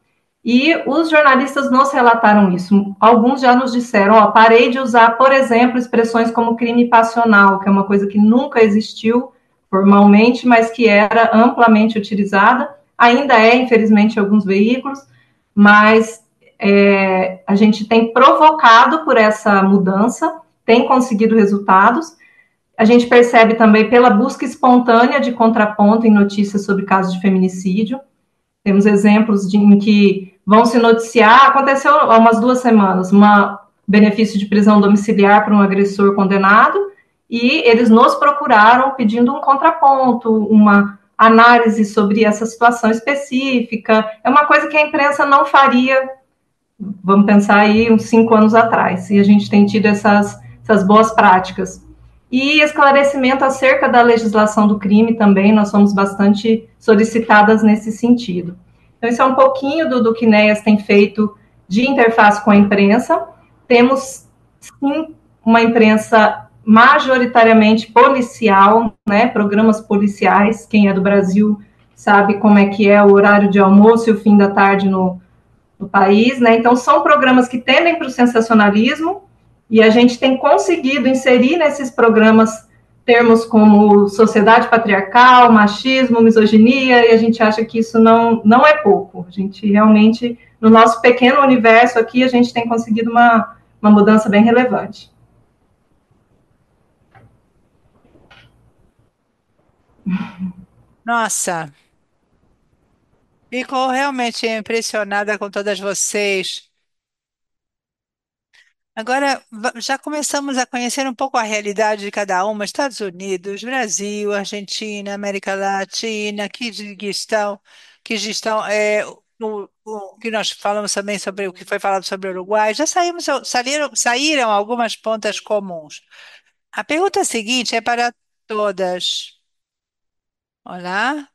e os jornalistas nos relataram isso. Alguns já nos disseram, ó, parei de usar, por exemplo, expressões como crime passional, que é uma coisa que nunca existiu formalmente, mas que era amplamente utilizada. Ainda é, infelizmente, em alguns veículos, mas a gente tem provocado por essa mudança, tem conseguido resultados. A gente percebe também pela busca espontânea de contraponto em notícias sobre casos de feminicídio. Temos exemplos em que vão se noticiar, aconteceu há umas 2 semanas, um benefício de prisão domiciliar para um agressor condenado, e eles nos procuraram pedindo um contraponto, uma análise sobre essa situação específica. É uma coisa que a imprensa não faria, vamos pensar aí, uns 5 anos atrás, e a gente tem tido essas boas práticas. E esclarecimento acerca da legislação do crime também, nós somos bastante solicitadas nesse sentido. Então, isso é um pouquinho do que NEAS tem feito de interface com a imprensa. Temos, sim, uma imprensa majoritariamente policial, né, programas policiais. Quem é do Brasil sabe como é que é o horário de almoço e o fim da tarde no país, né? Então, são programas que tendem para o sensacionalismo, e a gente tem conseguido inserir nesses programas termos como sociedade patriarcal, machismo, misoginia, e a gente acha que isso não é pouco. A gente realmente, no nosso pequeno universo aqui, a gente tem conseguido uma mudança bem relevante. Nossa, fico realmente impressionada com todas vocês. Agora, já começamos a conhecer um pouco a realidade de cada uma, Estados Unidos, Brasil, Argentina, América Latina, Quirguistão, o que nós falamos também sobre o que foi falado sobre o Uruguai, saíram algumas pontas comuns. A pergunta seguinte é para todas. Olá,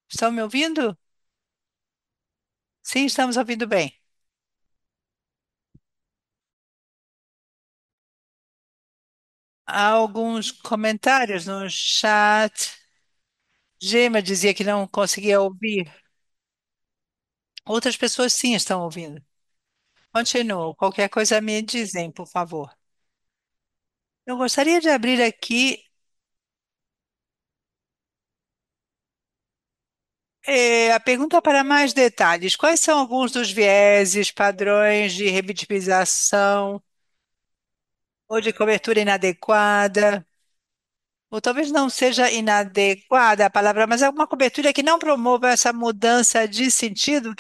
estão me ouvindo? Sim, estamos ouvindo bem. Há alguns comentários no chat. Gema dizia que não conseguia ouvir. Outras pessoas sim estão ouvindo. Continuo. Qualquer coisa me dizem, por favor. Eu gostaria de abrir aqui a pergunta para mais detalhes. Quais são alguns dos vieses, padrões de revitimização ou de cobertura inadequada? Ou talvez não seja inadequada a palavra, mas é uma cobertura que não promova essa mudança de sentido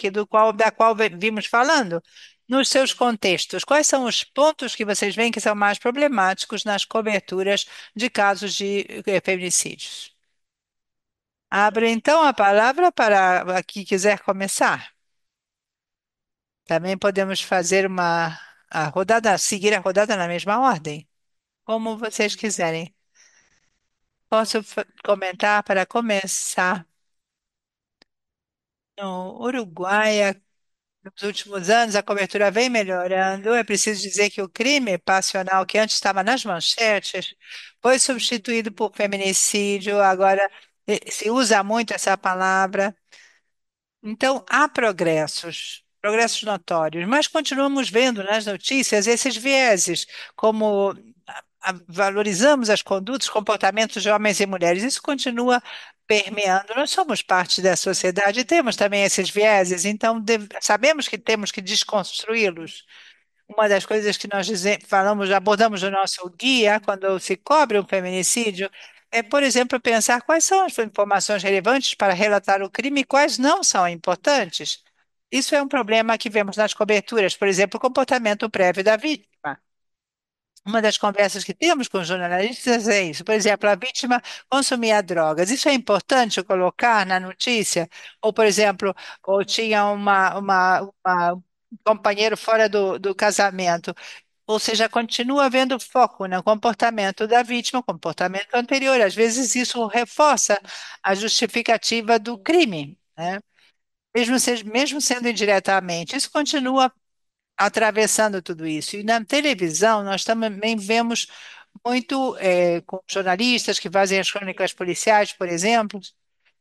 da qual vimos falando nos seus contextos. Quais são os pontos que vocês veem que são mais problemáticos nas coberturas de casos de feminicídios? Abro então a palavra para quem quiser começar. Também podemos fazer seguir a rodada na mesma ordem, como vocês quiserem. Posso comentar para começar. No Uruguai, nos últimos anos, a cobertura vem melhorando. É preciso dizer que o crime passional, que antes estava nas manchetes, foi substituído por feminicídio. Agora se usa muito essa palavra. Então, há progressos, progressos notórios, mas continuamos vendo nas notícias esses vieses, como valorizamos as condutas, comportamentos de homens e mulheres. Isso continua permeando. Nós somos parte da sociedade e temos também esses vieses, então sabemos que temos que desconstruí-los. Uma das coisas que nós falamos, abordamos no nosso guia, quando se cobre um feminicídio, é, por exemplo, pensar quais são as informações relevantes para relatar o crime e quais não são importantes. Isso é um problema que vemos nas coberturas, por exemplo, o comportamento prévio da vítima. Uma das conversas que temos com os jornalistas é isso. Por exemplo, a vítima consumia drogas. Isso é importante colocar na notícia? Ou, por exemplo, ou tinha um companheiro fora do casamento. Ou seja, continua havendo foco no comportamento da vítima, comportamento anterior. Às vezes isso reforça a justificativa do crime, né? Mesmo sendo indiretamente. Isso continua atravessando tudo isso. E na televisão, nós também vemos muito com jornalistas que fazem as crônicas policiais, por exemplo,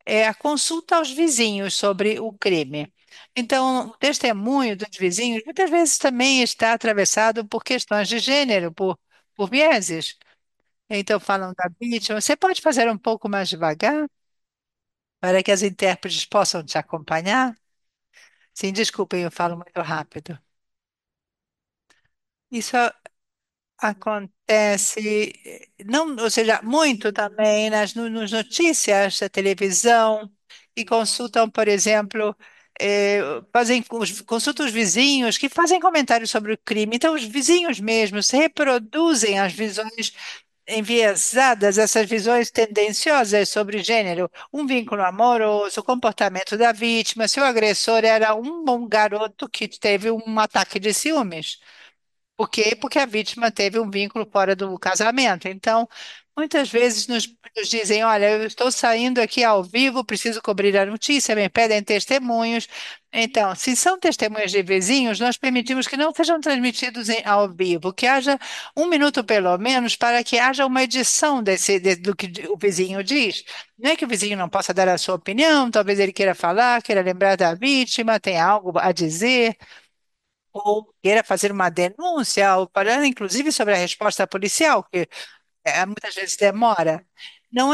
é a consulta aos vizinhos sobre o crime. Então, o testemunho dos vizinhos muitas vezes também está atravessado por questões de gênero, por vieses. Então, falam da vítima. Você pode fazer um pouco mais devagar para que as intérpretes possam te acompanhar? Sim, desculpem, eu falo muito rápido. Isso acontece, não, ou seja, muito também nas notícias da televisão, e consultam, por exemplo, consultam os vizinhos que fazem comentários sobre o crime. Então, os vizinhos mesmos reproduzem as visões enviesadas, essas visões tendenciosas sobre gênero, um vínculo amoroso, o comportamento da vítima, se o agressor era um bom garoto que teve um ataque de ciúmes. Por quê? Porque a vítima teve um vínculo fora do casamento. Então, muitas vezes nos dizem: olha, eu estou saindo aqui ao vivo, preciso cobrir a notícia, me pedem testemunhos. Então, se são testemunhos de vizinhos, nós permitimos que não sejam transmitidos ao vivo, que haja um minuto pelo menos para que haja uma edição do que o vizinho diz. Não é que o vizinho não possa dar a sua opinião, talvez ele queira falar, queira lembrar da vítima, tenha algo a dizer ou queira fazer uma denúncia, ou falando inclusive sobre a resposta policial, que muitas vezes demora. Não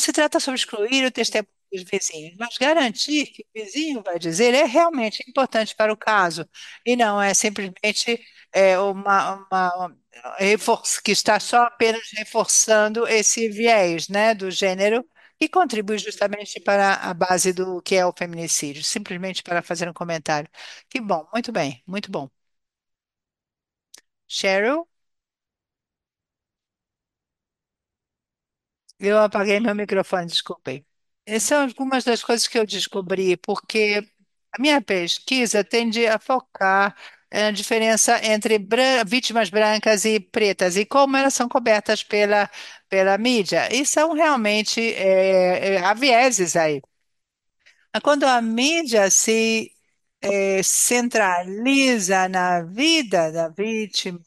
se trata sobre excluir o testemunho dos vizinhos, mas garantir que o vizinho vai dizer é realmente importante para o caso, e não é simplesmente que está só apenas reforçando esse viés, né, do gênero, que contribui justamente para a base do que é o feminicídio, simplesmente para fazer um comentário. Que bom, muito bem, muito bom. Cheryl, eu apaguei meu microfone, desculpem. Essas são algumas das coisas que eu descobri, porque a minha pesquisa tende a focar na diferença entre vítimas brancas e pretas e como elas são cobertas pela mídia. E são realmente, há vieses aí. Quando a mídia se centraliza na vida da vítima,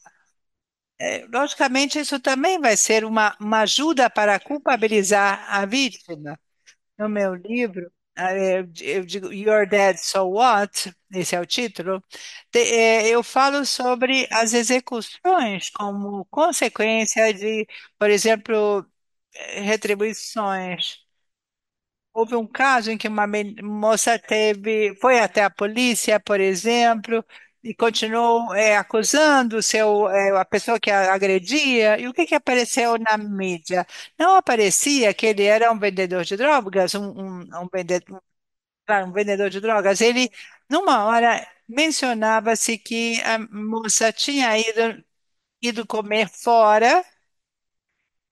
logicamente isso também vai ser uma ajuda para culpabilizar a vítima. No meu livro, eu digo Your Dead, So What? Esse é o título. Eu falo sobre as execuções como consequência de, por exemplo, retribuições. Houve um caso em que uma moça foi até a polícia, por exemplo, e continuou acusando a pessoa que a agredia. E o que que apareceu na mídia? Não aparecia que ele era um vendedor de drogas, claro, um vendedor de drogas. Ele, numa hora, mencionava-se que a moça tinha ido comer fora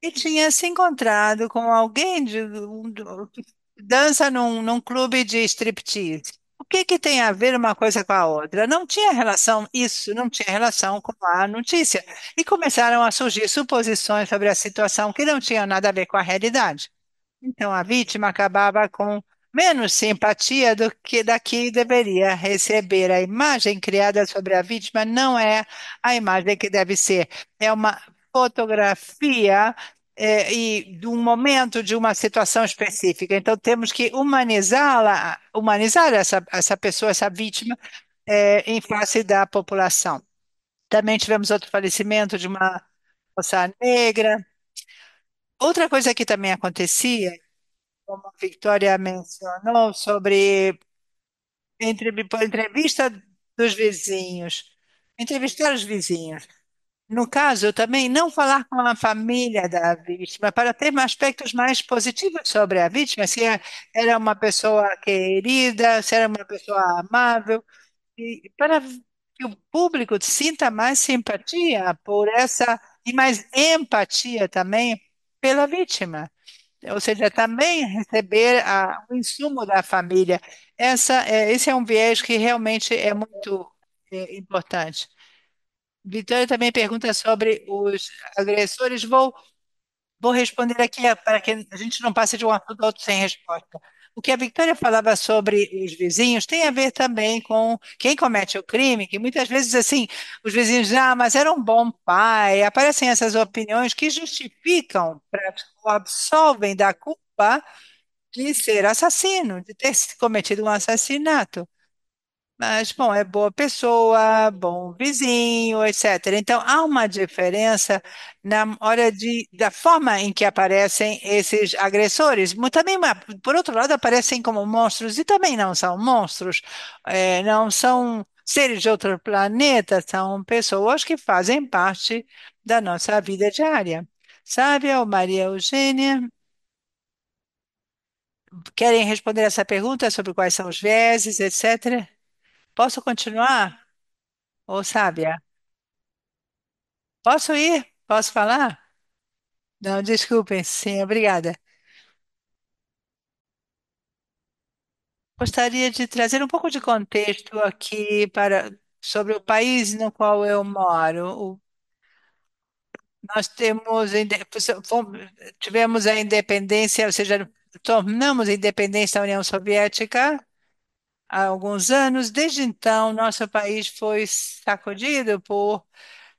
e tinha se encontrado com alguém que dança num clube de striptease. O que que tem a ver uma coisa com a outra? Não tinha relação, isso não tinha relação com a notícia. E começaram a surgir suposições sobre a situação que não tinham nada a ver com a realidade. Então, a vítima acabava com menos simpatia do que daqui deveria receber. A imagem criada sobre a vítima não é a imagem que deve ser. É uma fotografia, e de um momento, de uma situação específica. Então, temos que humanizá-la, humanizar essa pessoa, essa vítima, em face da população. Também tivemos outro falecimento de uma moça negra. Outra coisa que também acontecia, como a Victoria mencionou, sobre por entrevista dos vizinhos, entrevistar os vizinhos. No caso, também não falar com a família da vítima, para ter aspectos mais positivos sobre a vítima, se era uma pessoa querida, se era uma pessoa amável, e para que o público sinta mais simpatia por essa, e mais empatia também pela vítima, ou seja, também receber o insumo da família. Esse é um viés que realmente é muito importante. Vitória também pergunta sobre os agressores. Vou responder aqui para que a gente não passe de um assunto ao outro sem resposta. o que a Victoria falava sobre os vizinhos tem a ver também com quem comete o crime, que muitas vezes, assim, os vizinhos dizem, ah, mas era um bom pai. Aparecem essas opiniões que justificam, ou absolvem da culpa de ser assassino, de ter cometido um assassinato. Mas, bom, é boa pessoa, bom vizinho, etc. Então, há uma diferença na hora da forma em que aparecem esses agressores. Também, por outro lado, aparecem como monstros e também não são monstros, não são seres de outro planeta, são pessoas que fazem parte da nossa vida diária. Sabe, ô Maria Eugênia, querem responder essa pergunta sobre quais são os vieses, etc.? Posso continuar? Ô, Sábia, posso ir? Posso falar? Não, desculpem. Sim, obrigada. Gostaria de trazer um pouco de contexto aqui sobre o país no qual eu moro. Nós tivemos a independência, ou seja, tornamos a independência da União Soviética há alguns anos. Desde então, nosso país foi sacudido por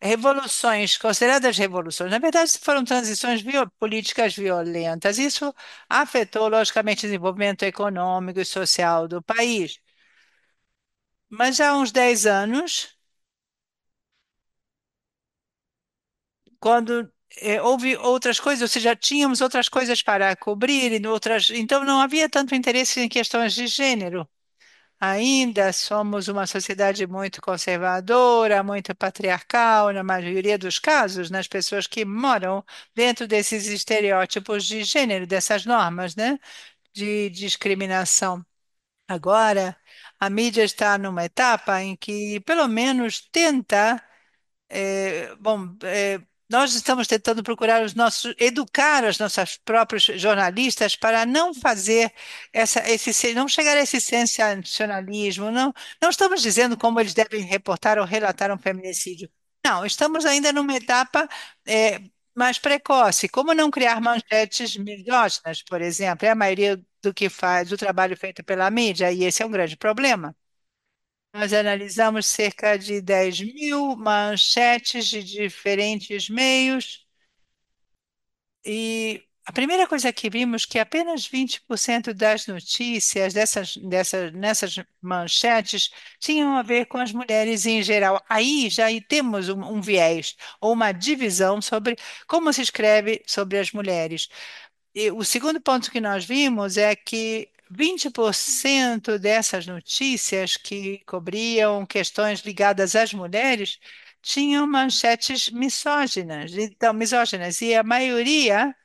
revoluções, consideradas revoluções. Na verdade, foram transições políticas violentas. Isso afetou, logicamente, o desenvolvimento econômico e social do país. Mas já há uns 10 anos, quando houve outras coisas, ou seja, tínhamos outras coisas para cobrir, então não havia tanto interesse em questões de gênero. Ainda somos uma sociedade muito conservadora, muito patriarcal, na maioria dos casos, nas pessoas que moram dentro desses estereótipos de gênero, dessas normas, né, de discriminação. Agora, a mídia está numa etapa em que, pelo menos, tenta bom, nós estamos tentando procurar educar os nossos próprios jornalistas para não fazer não chegar a esse sensacionalismo. Não estamos dizendo como eles devem reportar ou relatar um feminicídio. Não, estamos ainda numa etapa eh, mais precoce. Como não criar manchetes misóginas, por exemplo, é a maioria do que faz, do trabalho feito pela mídia, e esse é um grande problema. Nós analisamos cerca de 10.000 manchetes de diferentes meios e a primeira coisa que vimos que apenas 20% das notícias nessas manchetes tinham a ver com as mulheres em geral. Aí já temos um viés ou uma divisão sobre como se escreve sobre as mulheres. E o segundo ponto que nós vimos é que 20% dessas notícias que cobriam questões ligadas às mulheres tinham manchetes misóginas, e a maioria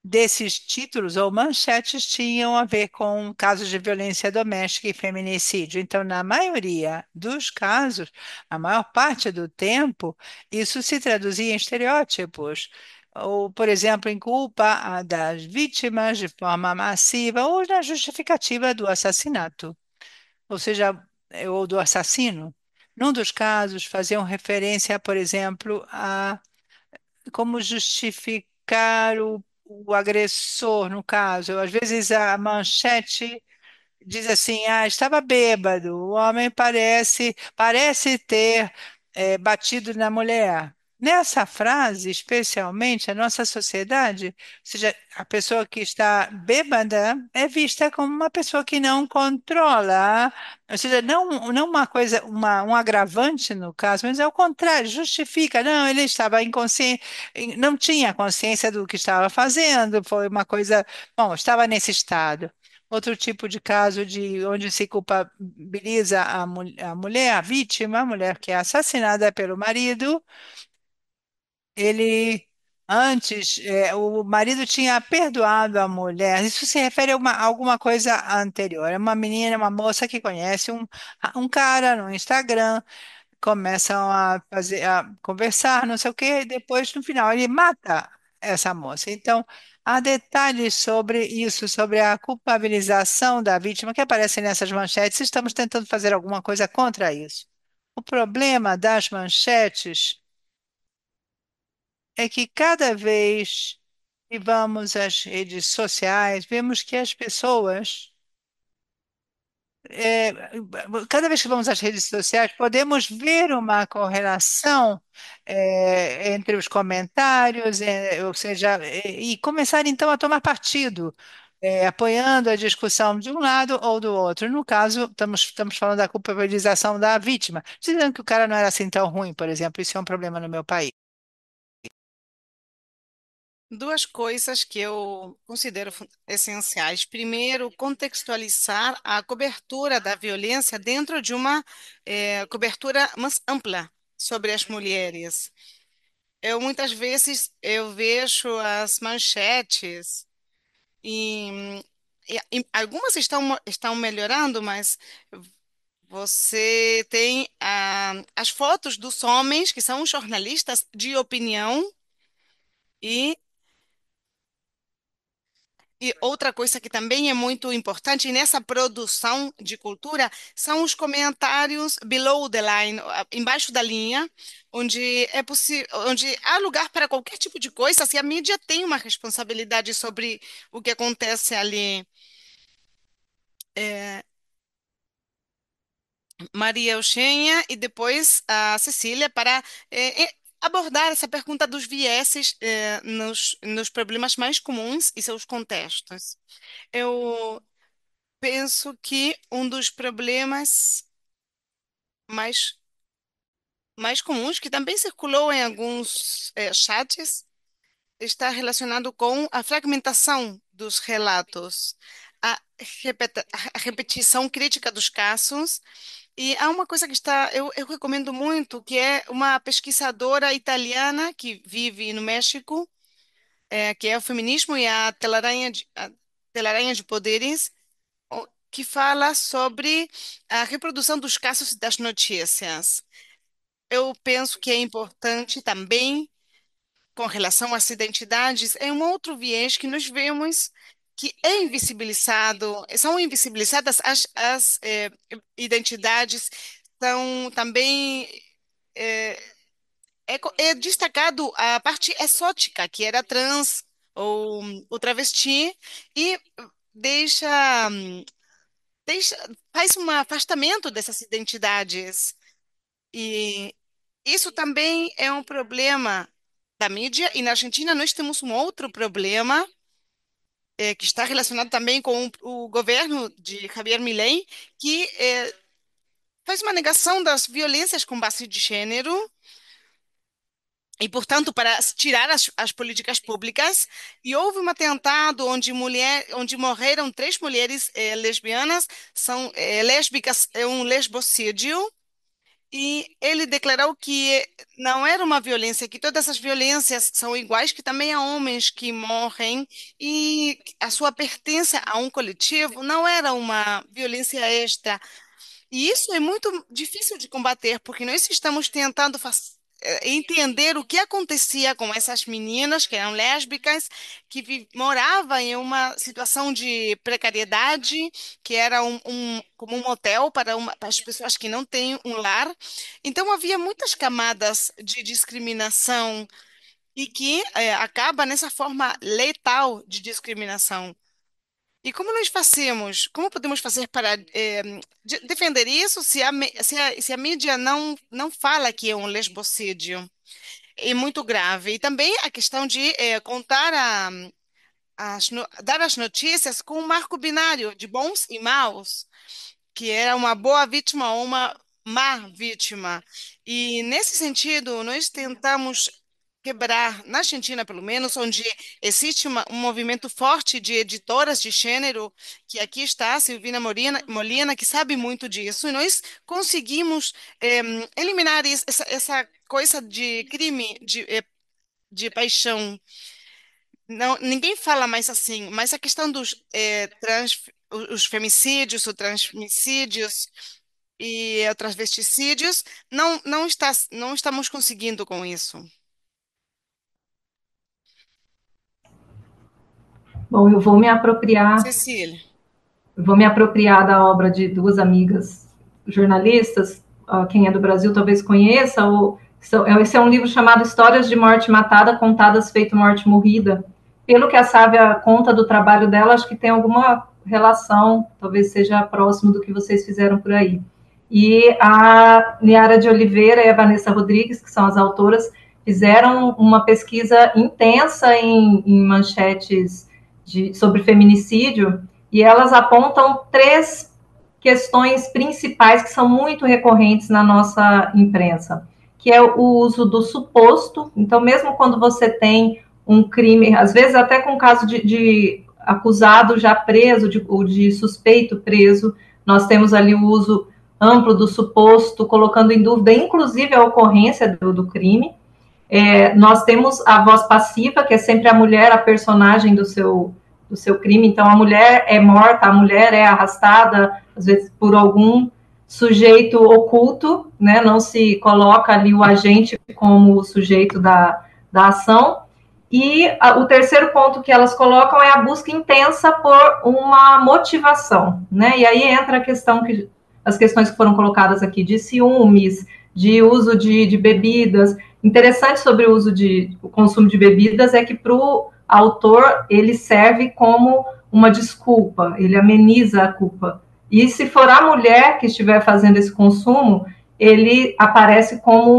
desses títulos ou manchetes tinham a ver com casos de violência doméstica e feminicídio. Então, na maioria dos casos, a maior parte do tempo, isso se traduzia em estereótipos. Ou, por exemplo, em culpa das vítimas de forma massiva ou na justificativa do assassinato, ou seja, ou do assassino. Num dos casos, faziam referência, por exemplo, a como justificar o agressor, no caso. Às vezes a manchete diz assim: ah, estava bêbado, o homem parece ter batido na mulher. Nessa frase, especialmente, a nossa sociedade, ou seja, a pessoa que está bêbada é vista como uma pessoa que não controla, ou seja, não uma coisa, um agravante no caso, mas é o contrário, justifica, não, ele estava inconsciente, não tinha consciência do que estava fazendo, foi uma coisa, bom, estava nesse estado. Outro tipo de caso de onde se culpabiliza a mulher, a vítima, a mulher que é assassinada pelo marido, ele antes, o marido tinha perdoado a mulher. Isso se refere a alguma coisa anterior. É uma menina, uma moça que conhece um cara no Instagram, começam a conversar, não sei o quê, e depois, no final, ele mata essa moça. Então, há detalhes sobre isso, sobre a culpabilização da vítima que aparecem nessas manchetes. Estamos tentando fazer alguma coisa contra isso. O problema das manchetes é que cada vez e vamos às redes sociais, vemos que as pessoas, é, cada vez que vamos às redes sociais, podemos ver uma correlação entre os comentários, ou seja, e começar então a tomar partido, apoiando a discussão de um lado ou do outro. No caso, estamos falando da culpabilização da vítima, dizendo que o cara não era assim tão ruim, por exemplo. Isso é um problema no meu país. Duas coisas que eu considero essenciais. Primeiro, contextualizar a cobertura da violência dentro de uma cobertura mais ampla sobre as mulheres. Eu muitas vezes eu vejo as manchetes e algumas estão melhorando, mas você tem as fotos dos homens que são jornalistas de opinião e outra coisa que também é muito importante nessa produção de cultura são os comentários below the line, embaixo da linha, onde é possível, onde há lugar para qualquer tipo de coisa, se a mídia tem uma responsabilidade sobre o que acontece ali. É, Maria Eugênia e depois a Cecília para abordar essa pergunta dos vieses nos problemas mais comuns e seus contextos. Eu penso que um dos problemas mais, mais comuns, que também circulou em alguns chats, está relacionado com a fragmentação dos relatos, a repetição crítica dos casos. E há uma coisa que eu recomendo muito, que é uma pesquisadora italiana que vive no México, que é o feminismo e a telaraña de poderes, que fala sobre a reprodução dos casos das notícias. Eu penso que é importante também, com relação às identidades, é um outro viés que nós vemos que é invisibilizado, são invisibilizadas as identidades, são também é, é destacado a parte exótica, que era trans ou o travesti, e deixa deixa, faz um afastamento dessas identidades. E isso também é um problema da mídia. E na Argentina nós temos um outro problema, que está relacionado também com o governo de Javier Milei, que faz uma negação das violências com base de gênero. E, portanto, para tirar as políticas públicas, e houve um atentado onde morreram três mulheres lesbianas, são lésbicas, é um lesbocídio, e ele declarou que não era uma violência, que todas as violências são iguais, que também há homens que morrem, e a sua pertença a um coletivo não era uma violência extra. E isso é muito difícil de combater, porque nós estamos tentando entender o que acontecia com essas meninas que eram lésbicas, que moravam em uma situação de precariedade, que era como um motel para as pessoas que não têm um lar. Então, havia muitas camadas de discriminação e que acaba nessa forma letal de discriminação. E como nós fazemos, como podemos fazer para defender isso se a mídia não fala que é um lesbocídio? É muito grave. E também a questão de contar dar as notícias com um marco binário de bons e maus, que era uma boa vítima ou uma má vítima. E nesse sentido, nós tentamos quebrar, na Argentina pelo menos, onde existe um movimento forte de editoras de gênero, que aqui está a Silvina Molina, que sabe muito disso, e nós conseguimos eliminar essa coisa de crime, de paixão. Não, ninguém fala mais assim, mas a questão dos os femicídios, os transmicídios e os transvesticídios, não estamos conseguindo com isso. Bom, Cecília. vou me apropriar da obra de duas amigas jornalistas. Quem é do Brasil talvez conheça. Esse é um livro chamado Histórias de Morte Matada, Contadas Feito Morte Morrida, pelo que a Sávia conta do trabalho dela, acho que tem alguma relação, talvez seja próximo do que vocês fizeram por aí. E a Niara de Oliveira e a Vanessa Rodrigues, que são as autoras, fizeram uma pesquisa intensa em manchetes sobre feminicídio, e elas apontam três questões principais que são muito recorrentes na nossa imprensa, que é o uso do suposto. Então, mesmo quando você tem um crime, às vezes até com caso de acusado já preso, ou de suspeito preso, nós temos ali o uso amplo do suposto, colocando em dúvida, inclusive, a ocorrência do crime. Nós temos a voz passiva, que é sempre a mulher, a personagem do seu crime. Então, a mulher é morta, a mulher é arrastada, às vezes, por algum sujeito oculto, né? Não se coloca ali o agente como o sujeito da ação. E o terceiro ponto que elas colocam é a busca intensa por uma motivação, né? E aí entra as questões que foram colocadas aqui de ciúmes, de uso de bebidas. Interessante sobre o consumo de bebidas é que para o autor ele serve como uma desculpa, ele ameniza a culpa. E se for a mulher que estiver fazendo esse consumo, ele aparece como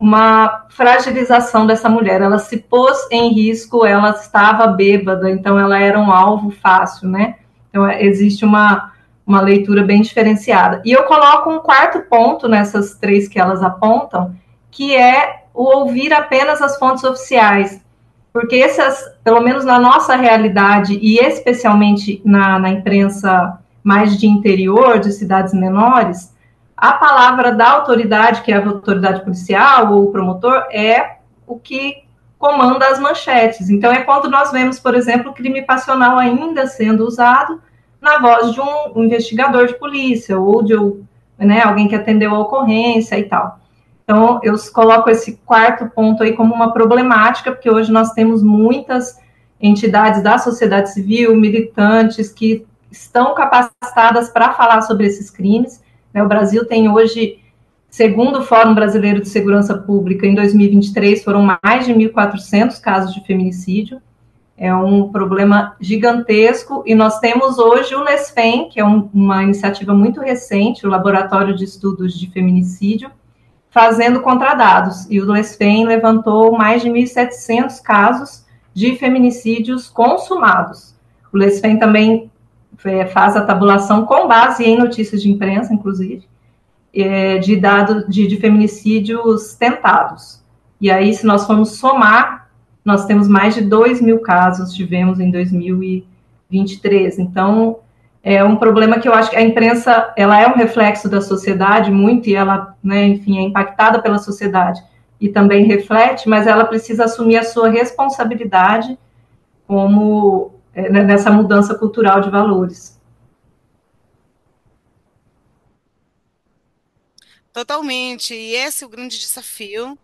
uma fragilização dessa mulher. Ela se pôs em risco, ela estava bêbada, então ela era um alvo fácil, né? Então existe uma leitura bem diferenciada. E eu coloco um quarto ponto nessas três que elas apontam, que é o ouvir apenas as fontes oficiais. Porque essas, pelo menos na nossa realidade, e especialmente na imprensa mais de interior, de cidades menores, a palavra da autoridade, que é a autoridade policial ou o promotor, é o que comanda as manchetes. Então, é quando nós vemos, por exemplo, o crime passional ainda sendo usado na voz de um investigador de polícia ou de alguém que atendeu a ocorrência e tal. Então, eu coloco esse quarto ponto aí como uma problemática, porque hoje nós temos muitas entidades da sociedade civil, militantes, que estão capacitadas para falar sobre esses crimes. O Brasil tem hoje, segundo o Fórum Brasileiro de Segurança Pública, em 2023 foram mais de 1.400 casos de feminicídio. É um problema gigantesco, e nós temos hoje o LESFEM, que é uma iniciativa muito recente, o Laboratório de Estudos de Feminicídio, fazendo contradados, e o LESFEM levantou mais de 1.700 casos de feminicídios consumados. O LESFEM também faz a tabulação com base em notícias de imprensa, inclusive, de dados de feminicídios tentados. E aí, se nós formos somar, nós temos mais de 2.000 casos, tivemos em 2023. Então, é um problema que eu acho que a imprensa, ela é um reflexo da sociedade muito, e ela, né, enfim, é impactada pela sociedade e também reflete, mas ela precisa assumir a sua responsabilidade como nessa mudança cultural de valores. Totalmente. E esse é o grande desafio.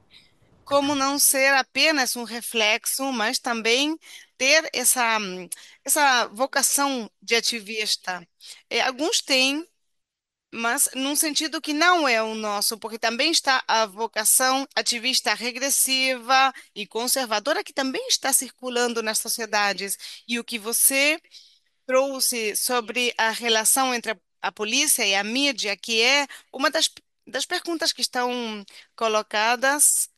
Como não ser apenas um reflexo, mas também ter essa vocação de ativista. Alguns têm, mas num sentido que não é o nosso, porque também está a vocação ativista regressiva e conservadora que também está circulando nas sociedades. E o que você trouxe sobre a relação entre a polícia e a mídia, que é uma das perguntas que estão colocadas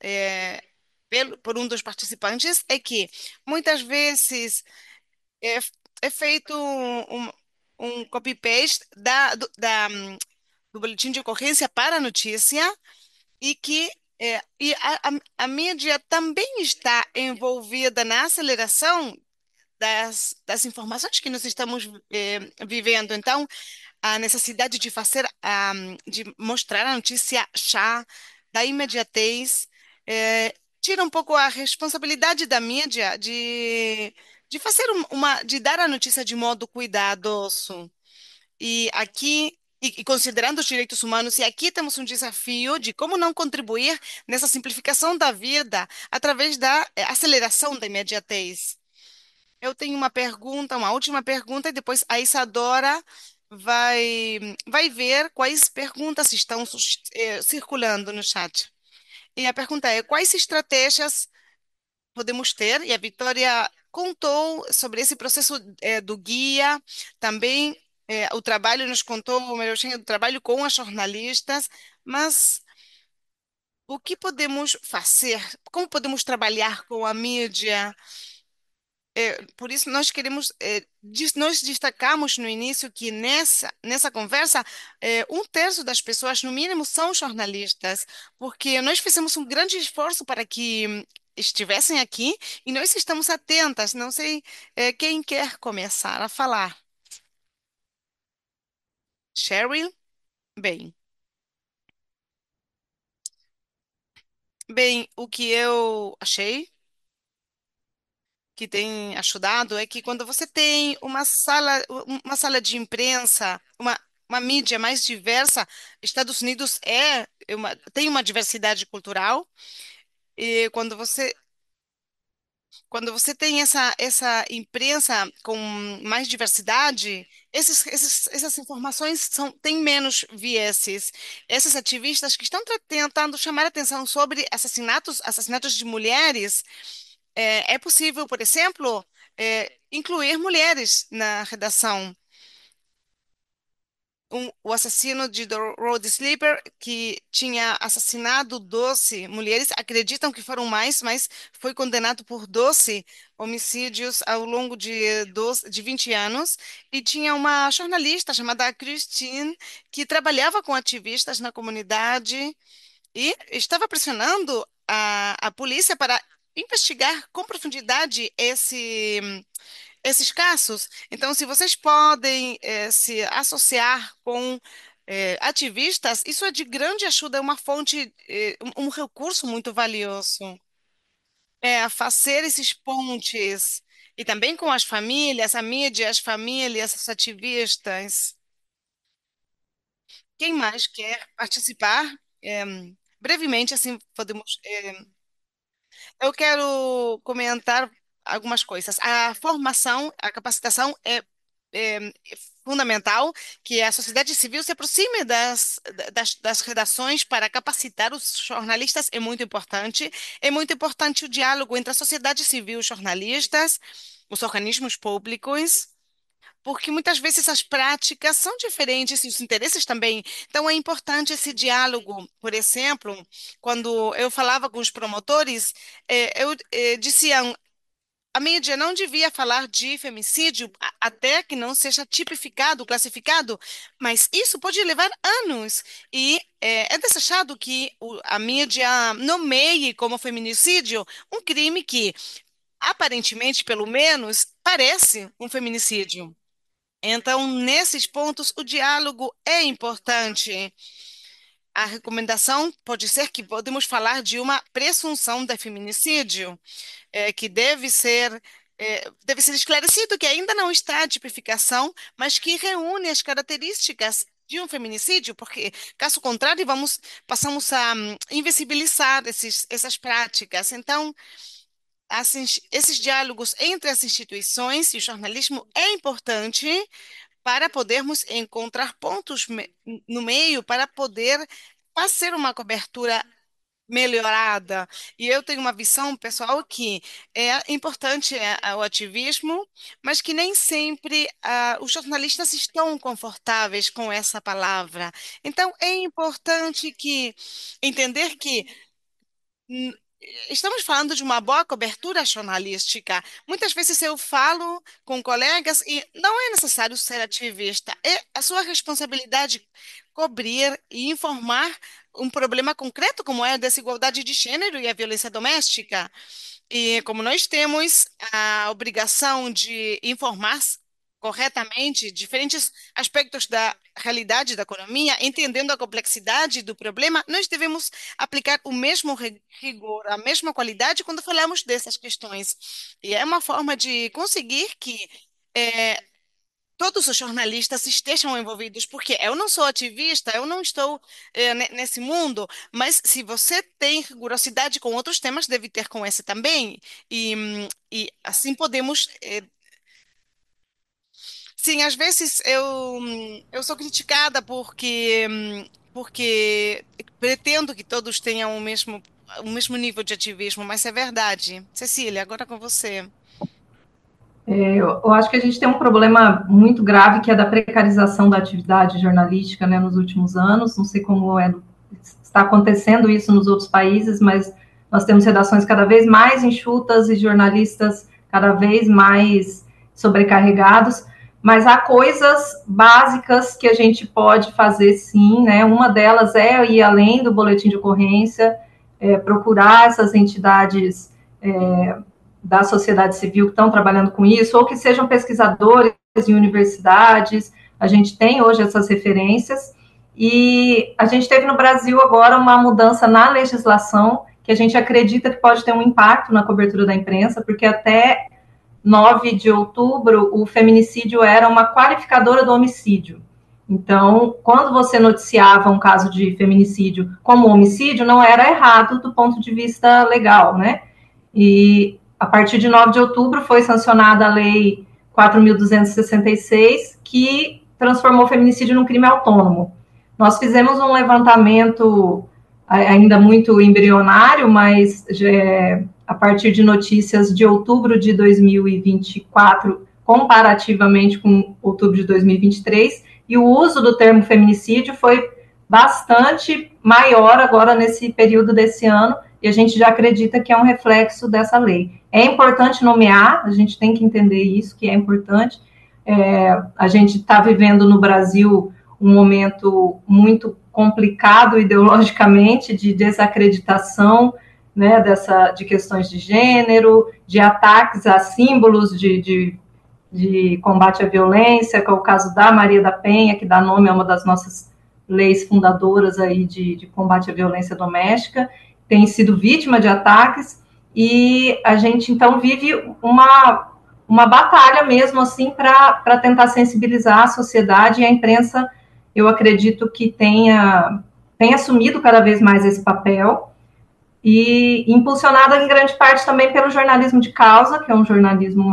por um dos participantes, é que muitas vezes é, é feito um copy-paste do boletim de ocorrência para a notícia e que a mídia também está envolvida na aceleração das informações que nós estamos vivendo. Então, a necessidade de de mostrar a notícia já, da imediatez, tira um pouco a responsabilidade da mídia de fazer de dar a notícia de modo cuidadoso. E aqui, e considerando os direitos humanos, e aqui temos um desafio de como não contribuir nessa simplificação da vida através da aceleração da imediatez. Eu tenho uma pergunta, uma última pergunta, e depois a Isadora vai ver quais perguntas estão circulando no chat. E a pergunta é: quais estratégias podemos ter, e a Vitória contou sobre esse processo do guia, também o trabalho nos contou, o Marochinha, do trabalho com as jornalistas, mas o que podemos fazer? Como podemos trabalhar com a mídia? Por isso, nós queremos, nós destacamos no início que nessa conversa, um terço das pessoas, no mínimo, são jornalistas, porque nós fizemos um grande esforço para que estivessem aqui e nós estamos atentas. Não sei, quem quer começar a falar. Cheryl? Bem, bem, o que eu achei que tem ajudado é que quando você tem uma sala de imprensa, uma mídia mais diversa, Estados Unidos tem uma diversidade cultural, e quando você tem essa imprensa com mais diversidade, essas informações têm menos vieses. Esses ativistas que estão tentando chamar a atenção sobre assassinatos de mulheres, é possível, por exemplo, incluir mulheres na redação. O assassino de Road Sleeper, que tinha assassinado 12 mulheres, acreditam que foram mais, mas foi condenado por 12 homicídios ao longo de 20 anos. E tinha uma jornalista chamada Christine, que trabalhava com ativistas na comunidade e estava pressionando a polícia para investigar com profundidade esses casos. Então, se vocês podem se associar com ativistas, isso é de grande ajuda, é uma fonte, um recurso muito valioso. É, a fazer esses pontes. E também com as famílias, a mídia, as famílias, os ativistas. Quem mais quer participar? É, brevemente, assim, podemos. Eu quero comentar algumas coisas. A formação, a capacitação é fundamental que a sociedade civil se aproxime das redações para capacitar os jornalistas é muito importante. É muito importante o diálogo entre a sociedade civil e os jornalistas, os organismos públicos. Porque muitas vezes as práticas são diferentes e os interesses também. Então, é importante esse diálogo. Por exemplo, quando eu falava com os promotores, diziam a mídia não devia falar de feminicídio até que não seja tipificado, classificado, mas isso pode levar anos. E é desejado que a mídia nomeie como feminicídio um crime que, aparentemente, pelo menos, parece um feminicídio. Então, nesses pontos, o diálogo é importante. A recomendação pode ser que podemos falar de uma presunção de feminicídio, que deve ser esclarecido que ainda não está a tipificação, mas que reúne as características de um feminicídio, porque, caso contrário, passamos a invisibilizar essas práticas. Então, esses diálogos entre as instituições e o jornalismo é importante para podermos encontrar pontos no meio para poder fazer uma cobertura melhorada. E eu tenho uma visão pessoal que é importante o ativismo, mas que nem sempre os jornalistas estão confortáveis com essa palavra. Então, é importante que entender que hum, estamos falando de uma boa cobertura jornalística. Muitas vezes eu falo com colegas e não é necessário ser ativista. É a sua responsabilidade cobrir e informar um problema concreto, como é a desigualdade de gênero e a violência doméstica. E como nós temos a obrigação de informar corretamente diferentes aspectos da realidade da economia, entendendo a complexidade do problema, nós devemos aplicar o mesmo rigor, a mesma qualidade quando falamos dessas questões. E é uma forma de conseguir que eh, todos os jornalistas estejam envolvidos, porque eu não sou ativista, eu não estou nesse mundo, mas se você tem rigorosidade com outros temas, deve ter com esse também. E assim podemos. Sim, às vezes eu sou criticada porque pretendo que todos tenham o mesmo nível de ativismo, mas é verdade. Cecília, agora com você. Eu acho que a gente tem um problema muito grave que é da precarização da atividade jornalística, né, nos últimos anos. Não sei como está acontecendo isso nos outros países, mas nós temos redações cada vez mais enxutas e jornalistas cada vez mais sobrecarregados. Mas há coisas básicas que a gente pode fazer sim, né? Uma delas é ir além do boletim de ocorrência, procurar essas entidades da sociedade civil que estão trabalhando com isso, ou que sejam pesquisadores em universidades. A gente tem hoje essas referências. E a gente teve no Brasil agora uma mudança na legislação que a gente acredita que pode ter um impacto na cobertura da imprensa, porque até 9 de outubro o feminicídio era uma qualificadora do homicídio. Então, quando você noticiava um caso de feminicídio como homicídio, não era errado do ponto de vista legal, né? E a partir de 9 de outubro foi sancionada a Lei 4.266, que transformou o feminicídio num crime autônomo. Nós fizemos um levantamento ainda muito embrionário, mas a partir de notícias de outubro de 2024, comparativamente com outubro de 2023, e o uso do termo feminicídio foi bastante maior agora nesse período desse ano, e a gente já acredita que é um reflexo dessa lei. É importante nomear, a gente tem que entender isso, que é importante. A gente está vivendo no Brasil um momento muito complicado ideologicamente, de desacreditação, né, de questões de gênero, de ataques a símbolos de combate à violência, que é o caso da Maria da Penha, que dá nome a uma das nossas leis fundadoras aí de combate à violência doméstica, tem sido vítima de ataques, e a gente então vive uma batalha mesmo assim para tentar sensibilizar a sociedade, e a imprensa, eu acredito que tem assumido cada vez mais esse papel, e impulsionada em grande parte também pelo jornalismo de causa, que é um jornalismo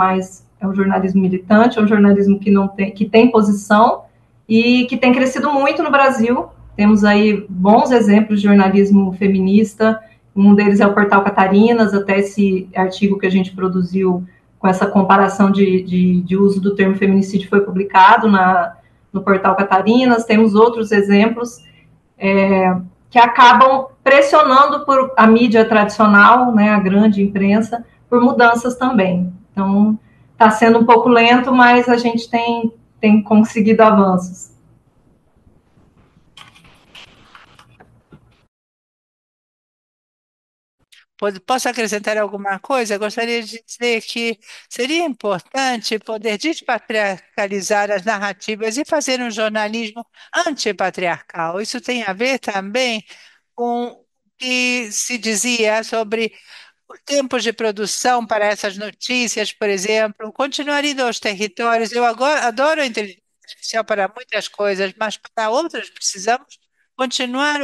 é um jornalismo militante, é um jornalismo que tem posição e que tem crescido muito no Brasil. Temos aí bons exemplos de jornalismo feminista, um deles é o Portal Catarinas, até esse artigo que a gente produziu com essa comparação de uso do termo feminicídio foi publicado no Portal Catarinas. Temos outros exemplos que acabam pressionando por a mídia tradicional, né, a grande imprensa, por mudanças também. Então, está sendo um pouco lento, mas a gente tem conseguido avanços. Posso acrescentar alguma coisa? Gostaria de dizer que seria importante poder despatriarcalizar as narrativas e fazer um jornalismo antipatriarcal. Isso tem a ver também com o que se dizia sobre os tempos de produção para essas notícias, por exemplo, continuar indo aos territórios. Eu agora adoro a inteligência artificial para muitas coisas, mas para outras precisamos continuar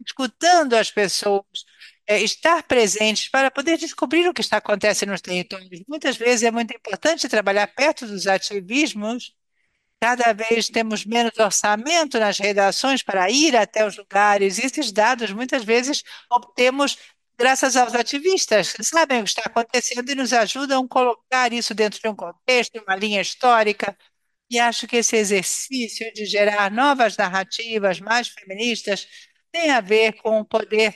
escutando as pessoas, estar presentes para poder descobrir o que está acontecendo nos territórios. Muitas vezes é muito importante trabalhar perto dos ativismos. Cada vez temos menos orçamento nas redações para ir até os lugares. E esses dados, muitas vezes, obtemos graças aos ativistas, que sabem o que está acontecendo e nos ajudam a colocar isso dentro de um contexto, uma linha histórica. E acho que esse exercício de gerar novas narrativas mais feministas tem a ver com o poder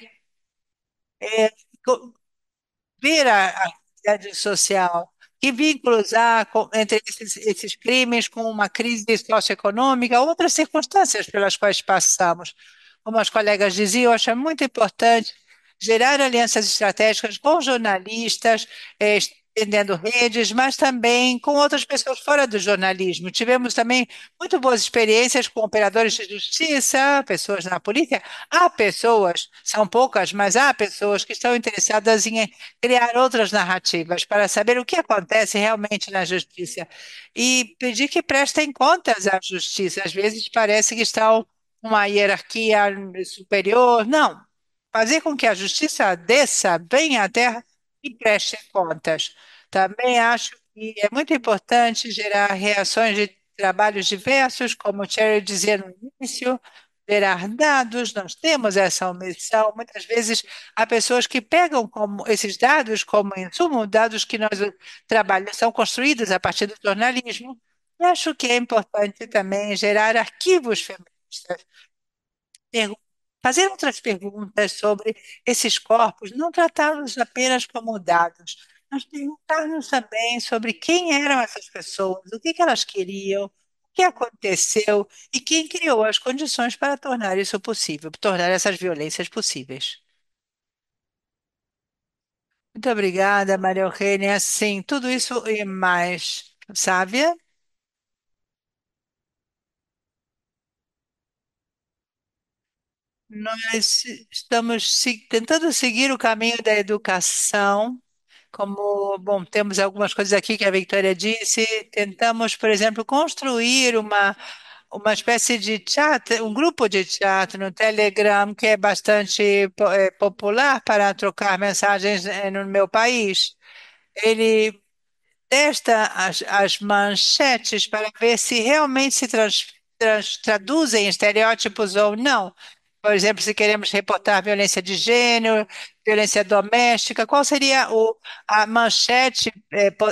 ver a realidade social, que vínculos há entre esses crimes com uma crise socioeconômica, outras circunstâncias pelas quais passamos. Como as colegas diziam, eu acho muito importante gerar alianças estratégicas com jornalistas, estendendo redes, mas também com outras pessoas fora do jornalismo. Tivemos também muito boas experiências com operadores de justiça, pessoas na polícia. Há pessoas, são poucas, mas há pessoas que estão interessadas em criar outras narrativas para saber o que acontece realmente na justiça e pedir que prestem contas à justiça. Às vezes parece que está uma hierarquia superior. Não. Fazer com que a justiça desça bem à terra e preste contas. Também acho que é muito importante gerar reações de trabalhos diversos, como o Cherry dizia no início, gerar dados, nós temos essa omissão. Muitas vezes há pessoas que pegam como esses dados como insumo, dados que nós trabalhamos, são construídos a partir do jornalismo. E acho que é importante também gerar arquivos feministas, pergu- fazer outras perguntas sobre esses corpos, não tratá-los apenas como dados, mas perguntar-nos também sobre quem eram essas pessoas, o que que elas queriam, o que aconteceu e quem criou as condições para tornar isso possível, tornar essas violências possíveis. Muito obrigada, Maria Eugênia. Sim, tudo isso e mais. Sávia? Nós estamos tentando seguir o caminho da educação. Como, bom, temos algumas coisas aqui que a Victoria disse, tentamos, por exemplo, construir uma espécie de chat, um grupo de chat no Telegram que é bastante popular para trocar mensagens no meu país. Ele testa as manchetes para ver se realmente se traduzem em estereótipos ou não. Por exemplo, se queremos reportar violência de gênero, violência doméstica, qual seria a manchete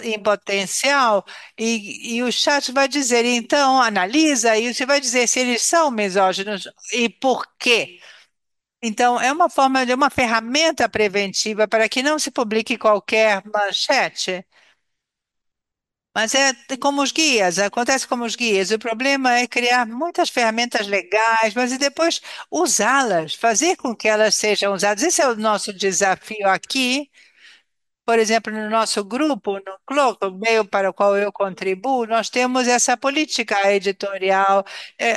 em potencial? E o chat vai dizer, então, analisa isso e vai dizer se eles são misóginos e por quê. Então, é uma forma de uma ferramenta preventiva para que não se publique qualquer manchete. Mas é como os guias, acontece como os guias. O problema é criar muitas ferramentas legais, mas e depois usá-las, fazer com que elas sejam usadas. Esse é o nosso desafio aqui. Por exemplo, no nosso grupo, no CLOC, o meio para o qual eu contribuo, nós temos essa política editorial,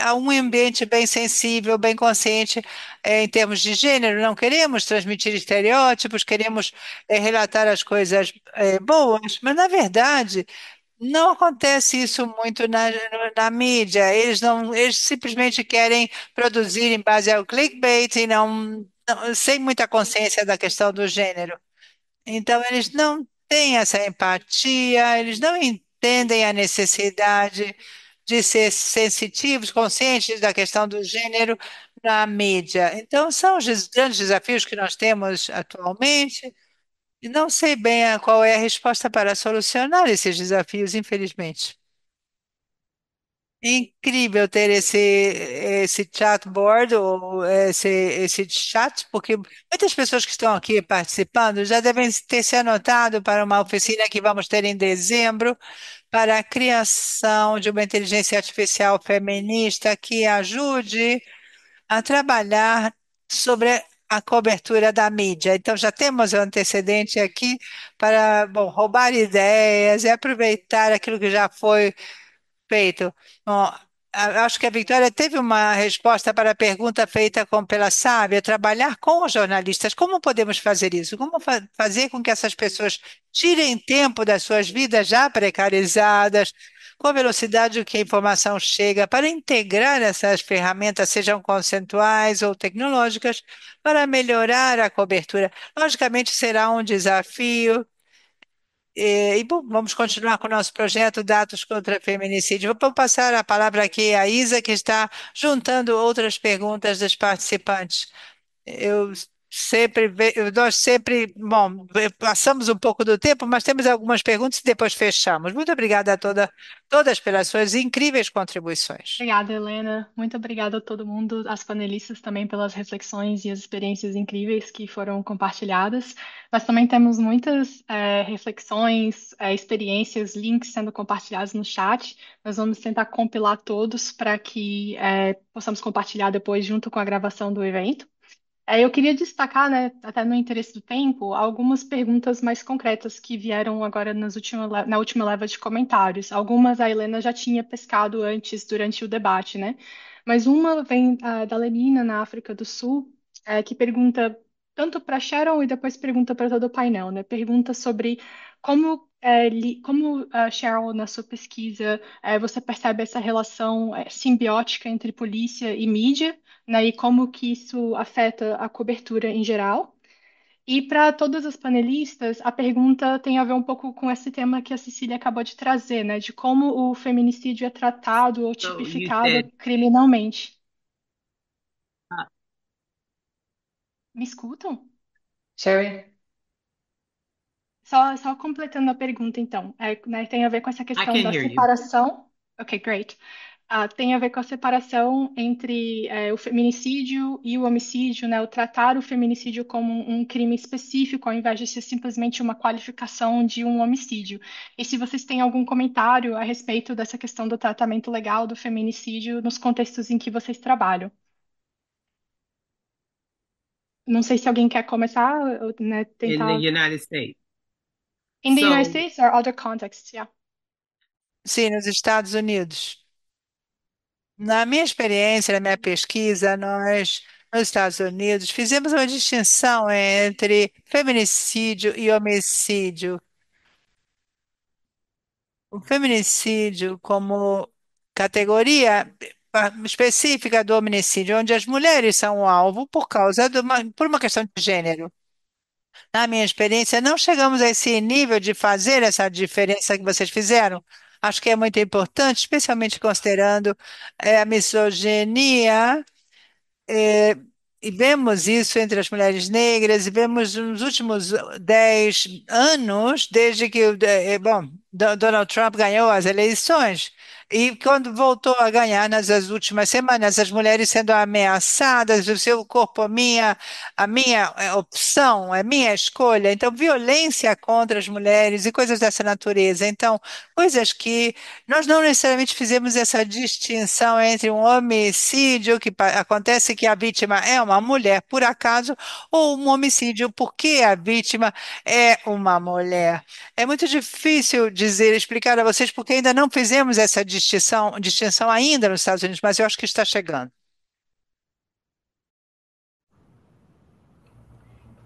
há um ambiente bem sensível, bem consciente em termos de gênero. Não queremos transmitir estereótipos, queremos relatar as coisas boas, mas na verdade não acontece isso muito na mídia. Eles não, eles simplesmente querem produzir em base ao clickbait e sem muita consciência da questão do gênero. Então, eles não têm essa empatia, eles não entendem a necessidade de ser sensitivos, conscientes da questão do gênero na mídia. Então, são os grandes desafios que nós temos atualmente. E não sei bem qual é a resposta para solucionar esses desafios, infelizmente. Incrível ter esse chatboard ou esse chat, porque muitas pessoas que estão aqui participando já devem ter se anotado para uma oficina que vamos ter em dezembro para a criação de uma inteligência artificial feminista que ajude a trabalhar sobre a cobertura da mídia. Então, já temos o antecedente aqui para, bom, roubar ideias e aproveitar aquilo que já foi feito. Bom, acho que a Victoria teve uma resposta para a pergunta feita pela Sábia, trabalhar com os jornalistas. Como podemos fazer isso? Como fazer com que essas pessoas tirem tempo das suas vidas já precarizadas, com a velocidade que a informação chega, para integrar essas ferramentas, sejam conceituais ou tecnológicas, para melhorar a cobertura? Logicamente, será um desafio. Bom, vamos continuar com o nosso projeto Dados contra Feminicídio. Vou passar a palavra aqui à Isa, que está juntando outras perguntas dos participantes. Eu nós sempre, bom, passamos um pouco do tempo, mas temos algumas perguntas e depois fechamos. Muito obrigada a todas pelas suas incríveis contribuições. Obrigada, Helena. Muito obrigada a todo mundo, às panelistas também pelas reflexões e as experiências incríveis que foram compartilhadas. Nós também temos muitas reflexões, experiências, links sendo compartilhados no chat. Nós vamos tentar compilar todos para que possamos compartilhar depois junto com a gravação do evento. Eu queria destacar, né, até no interesse do tempo, algumas perguntas mais concretas que vieram agora na última leva de comentários. Algumas a Helena já tinha pescado antes, durante o debate, né? Mas uma vem da Lenina, na África do Sul, que pergunta tanto para Sharon e depois pergunta para todo o painel, né? Pergunta sobre como Sharon, na sua pesquisa, você percebe essa relação simbiótica entre polícia e mídia, né, e como que isso afeta a cobertura em geral. E para todas as panelistas, a pergunta tem a ver um pouco com esse tema que a Cecília acabou de trazer, né, de como o feminicídio é tratado ou So you tipificado said criminalmente. Me escutam? Sherry, Só completando a pergunta, então, né, tem a ver com essa I questão can da hear you. separação. Ok, great. Tem a ver com a separação entre o feminicídio e o homicídio, né? O tratar o feminicídio como um crime específico, ao invés de ser simplesmente uma qualificação de um homicídio. E se vocês têm algum comentário a respeito dessa questão do tratamento legal do feminicídio nos contextos em que vocês trabalham. Não sei se alguém quer começar, ou, né, In the tentar. United States. In the United So States or other contexts, yeah. Sim, nos Estados Unidos. Na minha experiência, na minha pesquisa, nós, nos Estados Unidos, fizemos uma distinção entre feminicídio e homicídio. O feminicídio como categoria específica do homicídio, onde as mulheres são o alvo por uma questão de gênero. Na minha experiência, não chegamos a esse nível de fazer essa diferença que vocês fizeram. Acho que é muito importante, especialmente considerando a misoginia é, e vemos isso entre as mulheres negras, e vemos nos últimos 10 anos, desde que Donald Trump ganhou as eleições, e quando voltou a ganhar nas últimas semanas, as mulheres sendo ameaçadas, o seu corpo, a minha opção, é minha escolha. Então, violência contra as mulheres e coisas dessa natureza. Então, coisas que nós não necessariamente fizemos essa distinção entre um homicídio acontece que a vítima é uma mulher, por acaso, ou um homicídio porque a vítima é uma mulher. É muito difícil dizer, explicar a vocês porque ainda não fizemos essa distinção ainda nos Estados Unidos, mas eu acho que está chegando.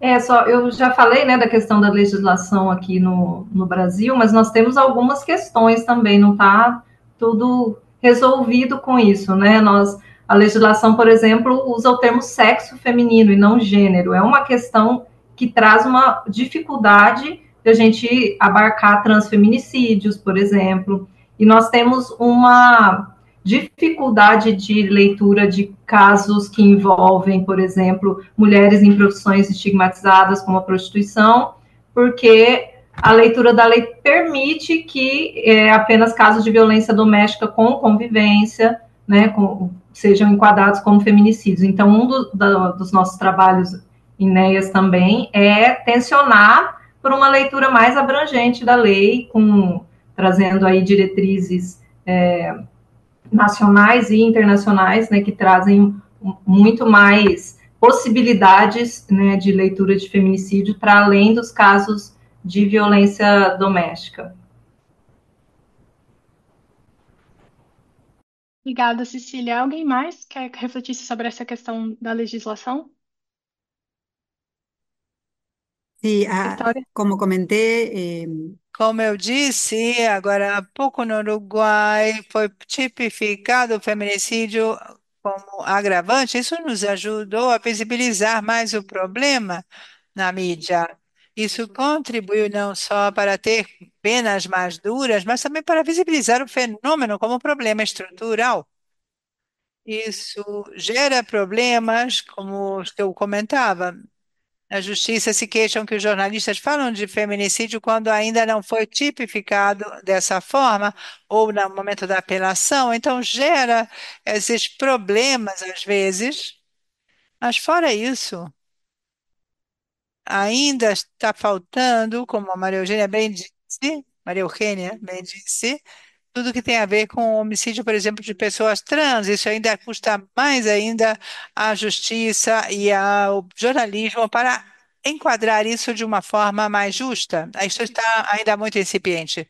Eu já falei, né, da questão da legislação aqui no Brasil, mas nós temos algumas questões também, não está tudo resolvido com isso, né? A legislação, por exemplo, usa o termo sexo feminino e não gênero. É uma questão que traz uma dificuldade de a gente abarcar transfeminicídios, por exemplo. E nós temos uma dificuldade de leitura de casos que envolvem, por exemplo, mulheres em profissões estigmatizadas como a prostituição, porque a leitura da lei permite que apenas casos de violência doméstica com convivência, né, sejam enquadrados como feminicídios. Então, dos nossos trabalhos em NEAS também é tensionar por uma leitura mais abrangente da lei, trazendo aí diretrizes nacionais e internacionais, né, que trazem muito mais possibilidades, né, de leitura de feminicídio para além dos casos de violência doméstica. Obrigada, Cecília. Alguém mais quer refletir sobre essa questão da legislação? Sí, Vitória? como comenté, Como eu disse, agora há pouco no Uruguai foi tipificado o feminicídio como agravante. Isso nos ajudou a visibilizar mais o problema na mídia. Isso contribuiu não só para ter penas mais duras, mas também para visibilizar o fenômeno como um problema estrutural. Isso gera problemas, como os que eu comentava. Na justiça se queixam que os jornalistas falam de feminicídio quando ainda não foi tipificado dessa forma, ou no momento da apelação, então gera esses problemas às vezes. Mas fora isso, ainda está faltando, como a Maria Eugênia bem disse, Maria Eugênia bem disse, tudo que tem a ver com o homicídio, por exemplo, de pessoas trans. Isso ainda custa mais ainda à justiça e ao jornalismo para enquadrar isso de uma forma mais justa. Isso está ainda muito incipiente.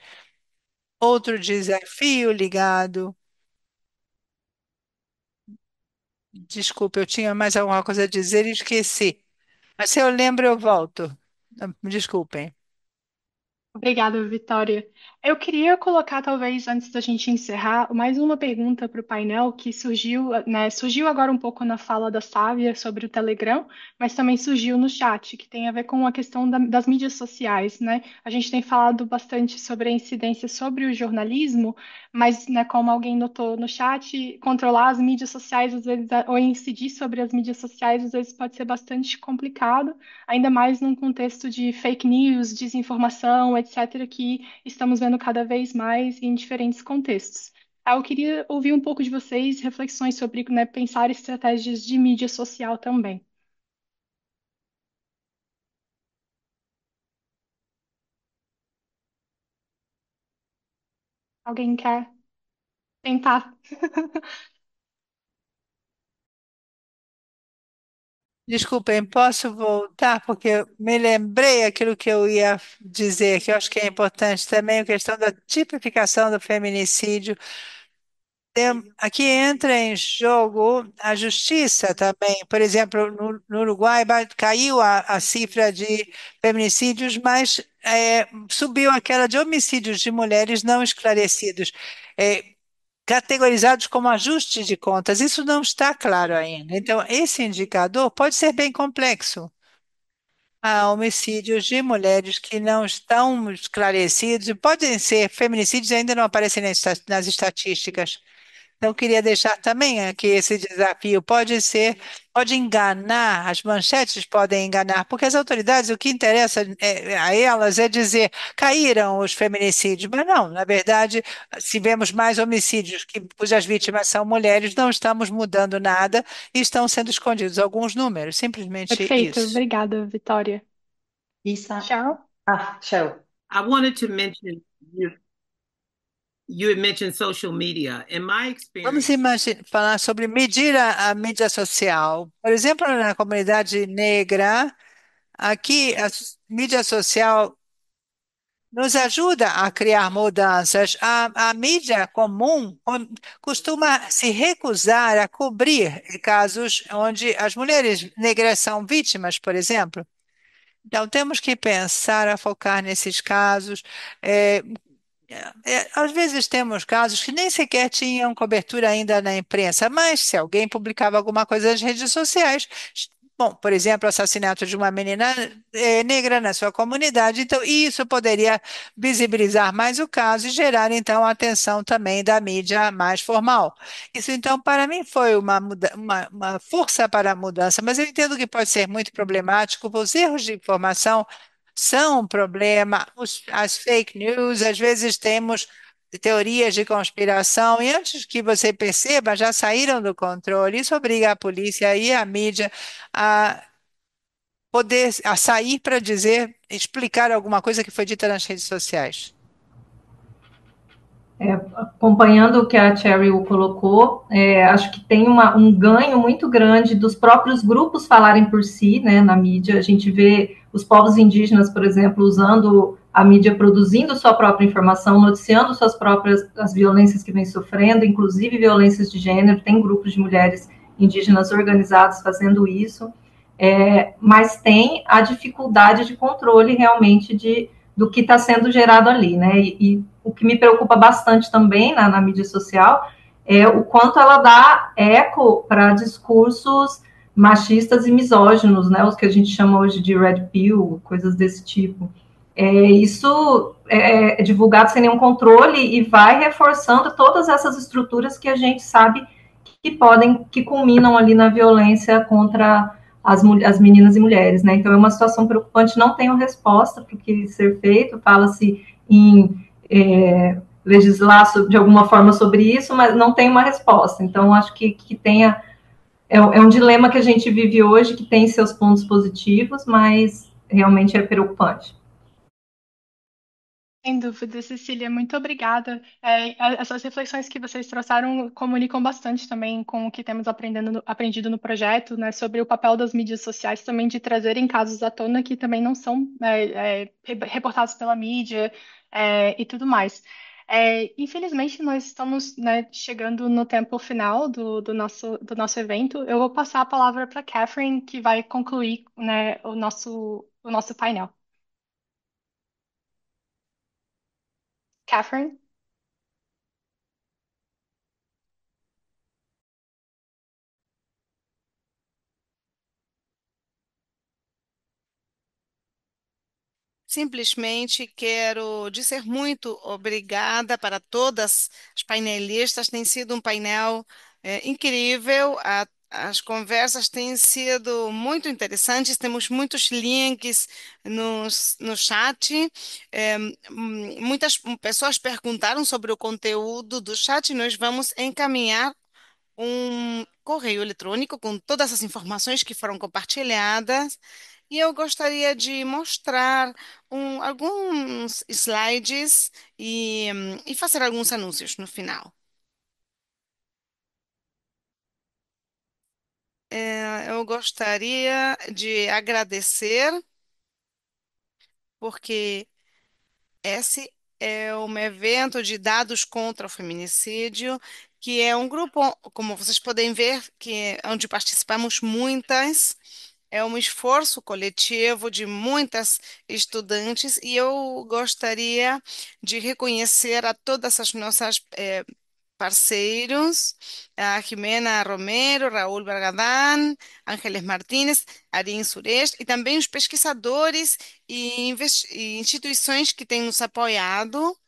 Outro desafio ligado. Desculpe, eu tinha mais alguma coisa a dizer e esqueci. Mas se eu lembro, eu volto. Me desculpem. Obrigada, Vitória. Eu queria colocar, talvez, antes da gente encerrar, mais uma pergunta para o painel que surgiu, né? Surgiu agora um pouco na fala da Sávia sobre o Telegram, mas também surgiu no chat, que tem a ver com a questão das mídias sociais, né? A gente tem falado bastante sobre a incidência sobre o jornalismo, mas, né, como alguém notou no chat, controlar as mídias sociais, às vezes, ou incidir sobre as mídias sociais, às vezes pode ser bastante complicado, ainda mais num contexto de fake news, desinformação, etc., que estamos vendo cada vez mais em diferentes contextos. Eu queria ouvir um pouco de vocês, reflexões sobre, né, pensar estratégias de mídia social também. Alguém quer tentar? Desculpem, posso voltar? Porque eu me lembrei aquilo que eu ia dizer, que eu acho que é importante também, a questão da tipificação do feminicídio. Aqui entra em jogo a justiça também. Por exemplo, no Uruguai caiu a cifra de feminicídios, mas subiu aquela de homicídios de mulheres não esclarecidos. É, categorizados como ajuste de contas. Isso não está claro ainda. Então, esse indicador pode ser bem complexo. Há homicídios de mulheres que não estão esclarecidos, e podem ser feminicídios e ainda não aparecem nas estatísticas. Então, eu queria deixar também aqui esse desafio. Pode enganar, as manchetes podem enganar, porque as autoridades, o que interessa a elas é dizer caíram os feminicídios, mas não, na verdade, se vemos mais homicídios cujas vítimas são mulheres, não estamos mudando nada e estão sendo escondidos alguns números, simplesmente Perfeito, isso. obrigada, Vitória. Isa. Cheryl? Cheryl. I wanted to mention you had mentioned social media. In my Vamos experience, falar sobre medir a mídia social. Por exemplo, na comunidade negra, aqui a mídia social nos ajuda a criar mudanças. A mídia comum costuma se recusar a cobrir casos onde as mulheres negras são vítimas, por exemplo. Então, temos que pensar a focar nesses casos. eh, às vezes temos casos que nem sequer tinham cobertura ainda na imprensa, mas se alguém publicava alguma coisa nas redes sociais, bom, por exemplo, o assassinato de uma menina negra na sua comunidade, então isso poderia visibilizar mais o caso e gerar então a atenção também da mídia mais formal. Isso então para mim foi uma força para a mudança, mas eu entendo que pode ser muito problemático, os erros de informação são um problema. As fake news, às vezes temos teorias de conspiração, e antes que você perceba, já saíram do controle. Isso obriga a polícia e a mídia a a sair para dizer, explicar alguma coisa que foi dita nas redes sociais. Acompanhando o que a Cheryl colocou, acho que tem um ganho muito grande dos próprios grupos falarem por si, né, na mídia. A gente vê os povos indígenas, por exemplo, usando a mídia, produzindo sua própria informação, noticiando suas próprias as violências que vem sofrendo, inclusive violências de gênero. Tem grupos de mulheres indígenas organizados fazendo isso, mas tem a dificuldade de controle realmente do que está sendo gerado ali, né? E o que me preocupa bastante também na mídia social é o quanto ela dá eco para discursos machistas e misóginos, né? Os que a gente chama hoje de red pill, coisas desse tipo. Isso é divulgado sem nenhum controle e vai reforçando todas essas estruturas que a gente sabe que culminam ali na violência contra as meninas e mulheres, né? Então é uma situação preocupante, não tenho resposta para o que ser feito, fala-se em legislar de alguma forma sobre isso, mas não tem uma resposta. Então acho que é um dilema que a gente vive hoje, que tem seus pontos positivos, mas realmente é preocupante. Sem dúvida, Cecília, muito obrigada. Essas reflexões que vocês trouxeram comunicam bastante também com o que temos aprendido no projeto, né, sobre o papel das mídias sociais também de trazerem casos à tona que também não são reportados pela mídia e tudo mais. Infelizmente, nós estamos, né, chegando no tempo final do nosso evento. Eu vou passar a palavra para a Catherine, que vai concluir, né, o nosso painel. Catherine? Simplesmente quero dizer muito obrigada para todas as painelistas. Tem sido um painel incrível. As conversas têm sido muito interessantes. Temos muitos links no chat. Muitas pessoas perguntaram sobre o conteúdo do chat. Nós vamos encaminhar um correio eletrônico com todas as informações que foram compartilhadas. E eu gostaria de mostrar alguns slides e fazer alguns anúncios no final. Eu gostaria de agradecer, porque esse é um evento de dados contra o feminicídio, que é um grupo, como vocês podem ver, onde participamos muitas. É um esforço coletivo de muitas estudantes e eu gostaria de reconhecer a todas as nossas parceiros, a Jimena Romero, Raúl Bargadán, Ángeles Martínez, Arin Suresh, e também os pesquisadores e instituições que têm nos apoiado.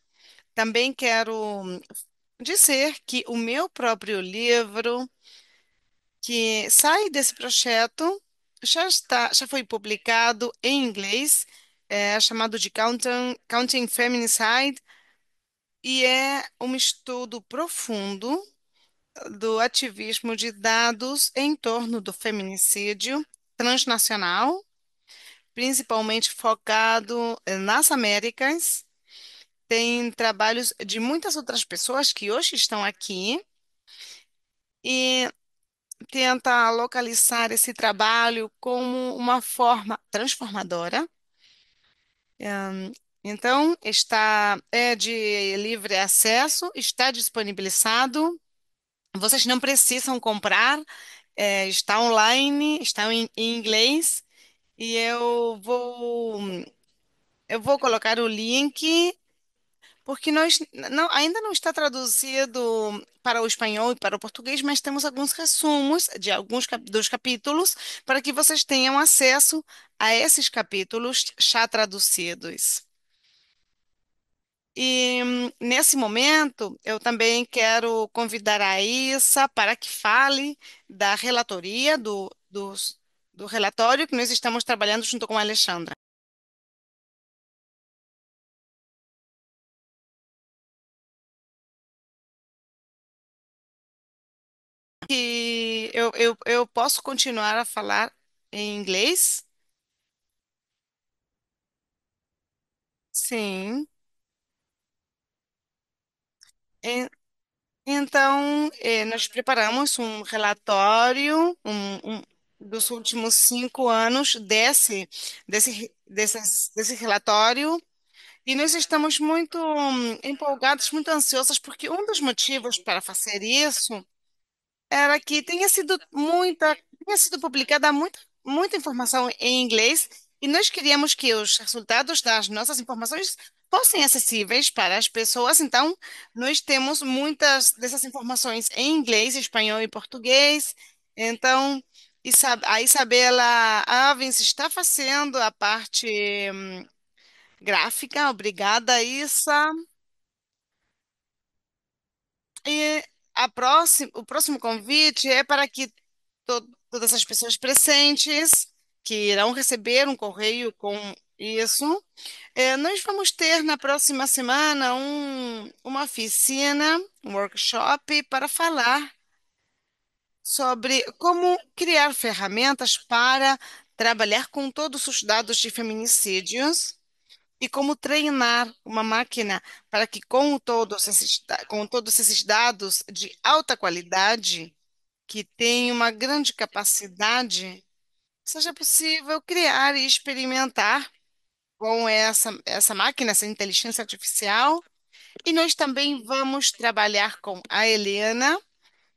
Também quero dizer que o meu próprio livro, que sai desse projeto, já foi publicado em inglês, chamado de Counting Feminicide, e é um estudo profundo do ativismo de dados em torno do feminicídio transnacional, principalmente focado nas Américas. Tem trabalhos de muitas outras pessoas que hoje estão aqui e tenta localizar esse trabalho como uma forma transformadora. Então, é de livre acesso, está disponibilizado. Vocês não precisam comprar, está online, está em inglês e eu vou colocar o link porque ainda não está traduzido para o espanhol e para o português, mas temos alguns resumos de alguns dos capítulos para que vocês tenham acesso a esses capítulos já traduzidos. E nesse momento, eu também quero convidar a Issa para que fale da relatoria, do relatório que nós estamos trabalhando junto com a Alexandra. Eu posso continuar a falar em inglês? Sim. E- Então, nós preparamos um relatório dos últimos 5 anos desse relatório. E nós estamos muito empolgados, muito ansiosos, porque um dos motivos para fazer isso era que tinha sido publicada muita informação em inglês, e nós queríamos que os resultados das nossas informações fossem acessíveis para as pessoas. Então, nós temos muitas dessas informações em inglês, espanhol e português. Então, a Isabela Avens está fazendo a parte gráfica. Obrigada, Issa. E o próximo convite é para que todas as pessoas presentes que irão receber um correio com isso. Nós vamos ter na próxima semana uma oficina, um workshop para falar sobre como criar ferramentas para trabalhar com todos os dados de feminicídios e como treinar uma máquina para que com todos esses dados de alta qualidade, que tem uma grande capacidade, seja possível criar e experimentar com essa máquina, essa inteligência artificial. E nós também vamos trabalhar com a Helena,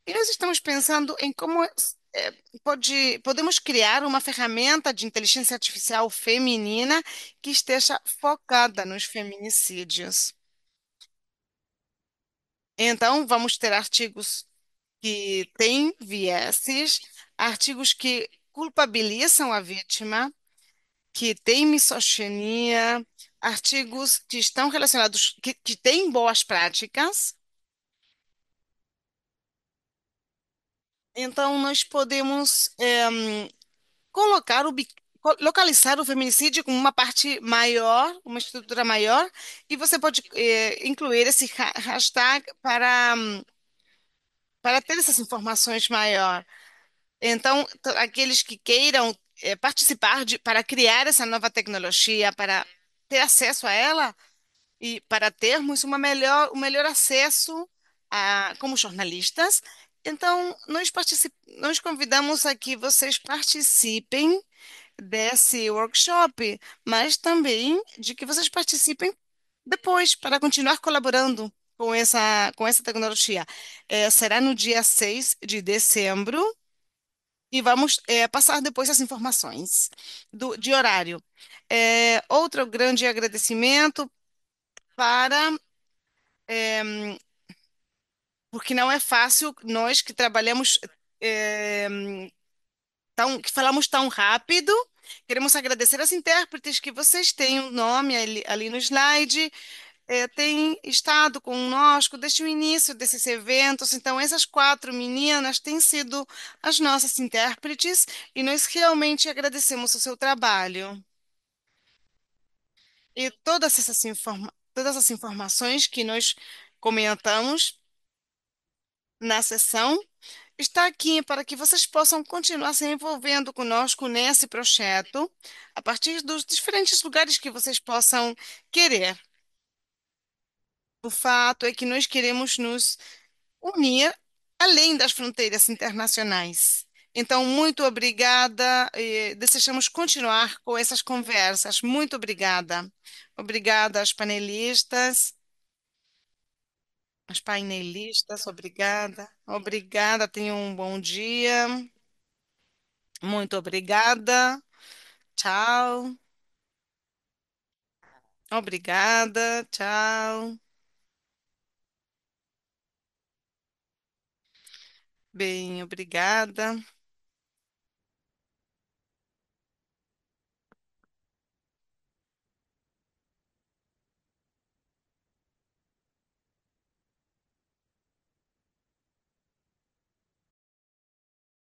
e nós estamos pensando em como podemos criar uma ferramenta de inteligência artificial feminina que esteja focada nos feminicídios. Então, vamos ter artigos que têm vieses, artigos que culpabilizam a vítima, que têm misoginia, artigos que estão relacionados, que têm boas práticas. Então, nós podemos colocar localizar o feminicídio como uma parte maior, uma estrutura maior, e você pode incluir esse hashtag para ter essas informações maior. Então, aqueles que queiram participar para criar essa nova tecnologia, para ter acesso a ela e para termos um melhor acesso como jornalistas. Então, nós convidamos a que vocês participem desse workshop, mas também de que vocês participem depois para continuar colaborando com essa tecnologia. Será no dia 6 de dezembro e vamos passar depois as informações de horário. Outro grande agradecimento para, porque não é fácil, nós que trabalhamos, é, que falamos tão rápido, queremos agradecer aos intérpretes que vocês têm o nome ali no slide, têm estado conosco desde o início desses eventos. Então, essas quatro meninas têm sido as nossas intérpretes e nós realmente agradecemos o seu trabalho. E todas as informações que nós comentamos na sessão está aqui para que vocês possam continuar se envolvendo conosco nesse projeto, a partir dos diferentes lugares que vocês possam querer. O fato é que nós queremos nos unir além das fronteiras internacionais. Então, muito obrigada e desejamos continuar com essas conversas. Muito obrigada. Obrigada aos panelistas, aos painelistas, obrigada. Obrigada, tenham um bom dia. Muito obrigada. Tchau. Obrigada. Tchau. Bem, obrigada.